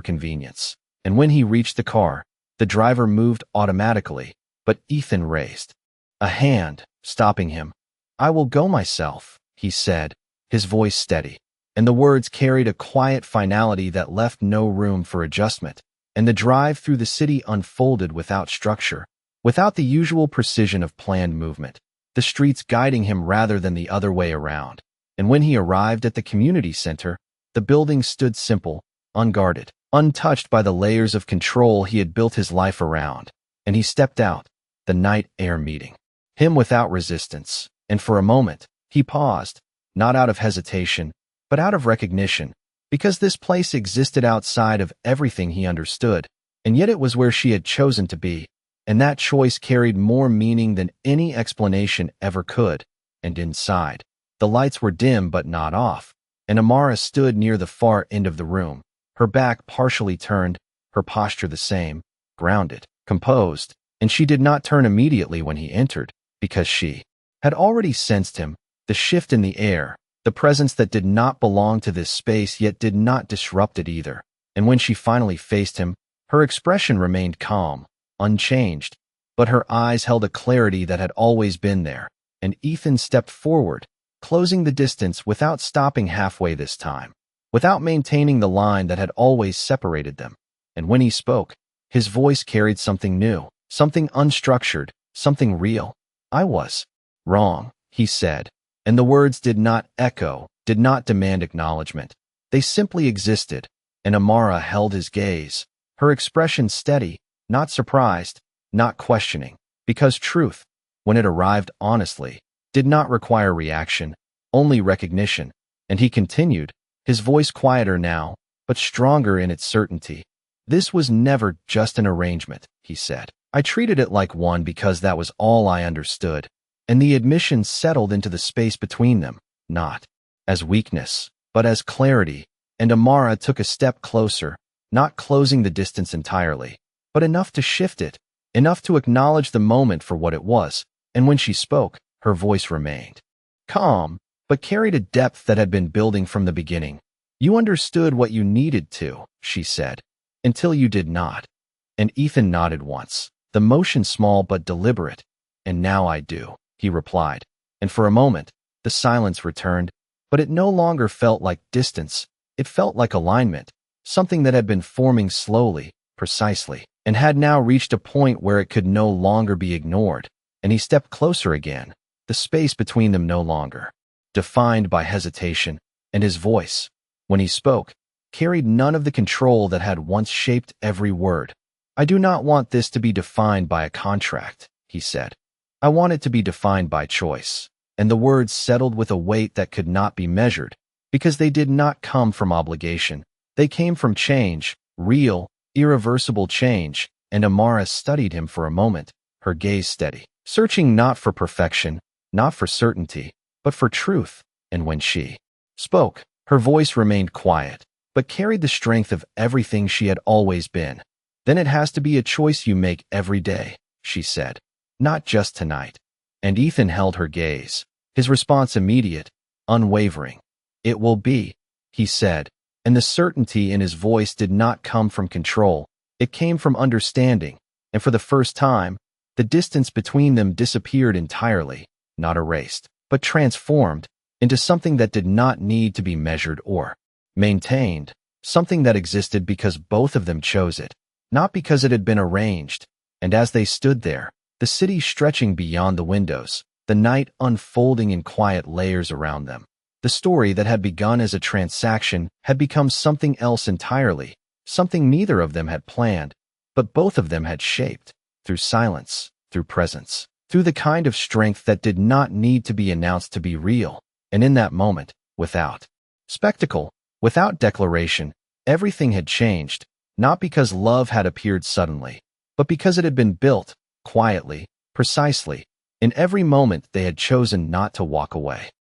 convenience. And when he reached the car, the driver moved automatically, but Ethan raised a hand, stopping him. "I will go myself," he said, his voice steady, and the words carried a quiet finality that left no room for adjustment. And the drive through the city unfolded without structure, without the usual precision of planned movement, the streets guiding him rather than the other way around. And when he arrived at the community center, the building stood simple, unguarded, untouched by the layers of control he had built his life around. And he stepped out, the night air meeting him without resistance. And for a moment, he paused, not out of hesitation, but out of recognition, because this place existed outside of everything he understood, and yet it was where she had chosen to be, and that choice carried more meaning than any explanation ever could. And inside, the lights were dim but not off, and Amara stood near the far end of the room, her back partially turned, her posture the same, grounded, composed, and she did not turn immediately when he entered, because she had already sensed him, the shift in the air, the presence that did not belong to this space yet did not disrupt it either. And when she finally faced him, her expression remained calm, unchanged, but her eyes held a clarity that had always been there. And Ethan stepped forward, closing the distance without stopping halfway this time, without maintaining the line that had always separated them. And when he spoke, his voice carried something new, something unstructured, something real. "I was wrong," he said, and the words did not echo, did not demand acknowledgement. They simply existed, and Amara held his gaze, her expression steady, not surprised, not questioning, because truth, when it arrived honestly, did not require reaction, only recognition. And he continued, his voice quieter now, but stronger in its certainty. "This was never just an arrangement," he said. "I treated it like one because that was all I understood." And the admission settled into the space between them, not as weakness, but as clarity. And Amara took a step closer, not closing the distance entirely, but enough to shift it, enough to acknowledge the moment for what it was. And when she spoke, her voice remained calm, but carried a depth that had been building from the beginning. "You understood what you needed to," she said, "until you did not." And Ethan nodded once, the motion small but deliberate. "And now I do," he replied. And for a moment, the silence returned, but it no longer felt like distance. It felt like alignment, something that had been forming slowly, precisely, and had now reached a point where it could no longer be ignored. And he stepped closer again, the space between them no longer defined by hesitation, and his voice, when he spoke, carried none of the control that had once shaped every word. "I do not want this to be defined by a contract," he said. "I want it to be defined by choice." And the words settled with a weight that could not be measured, because they did not come from obligation. They came from change, real, irreversible change. And Amara studied him for a moment, her gaze steady, searching not for perfection, not for certainty, but for truth. And when she spoke, her voice remained quiet, but carried the strength of everything she had always been. "Then it has to be a choice you make every day," she said. Not just tonight. And Ethan held her gaze. His response immediate, unwavering. It will be, he said, and the certainty in his voice did not come from control. It came from understanding, and for the first time, the distance between them disappeared entirely, not erased, but transformed into something that did not need to be measured or maintained, something that existed because both of them chose it, not because it had been arranged. And as they stood there, the city stretching beyond the windows, the night unfolding in quiet layers around them, the story that had begun as a transaction had become something else entirely, something neither of them had planned, but both of them had shaped, through silence, through presence, through the kind of strength that did not need to be announced to be real. And in that moment, without spectacle, without declaration, everything had changed, not because love had appeared suddenly, but because it had been built, quietly, precisely. In every moment they had chosen not to walk away.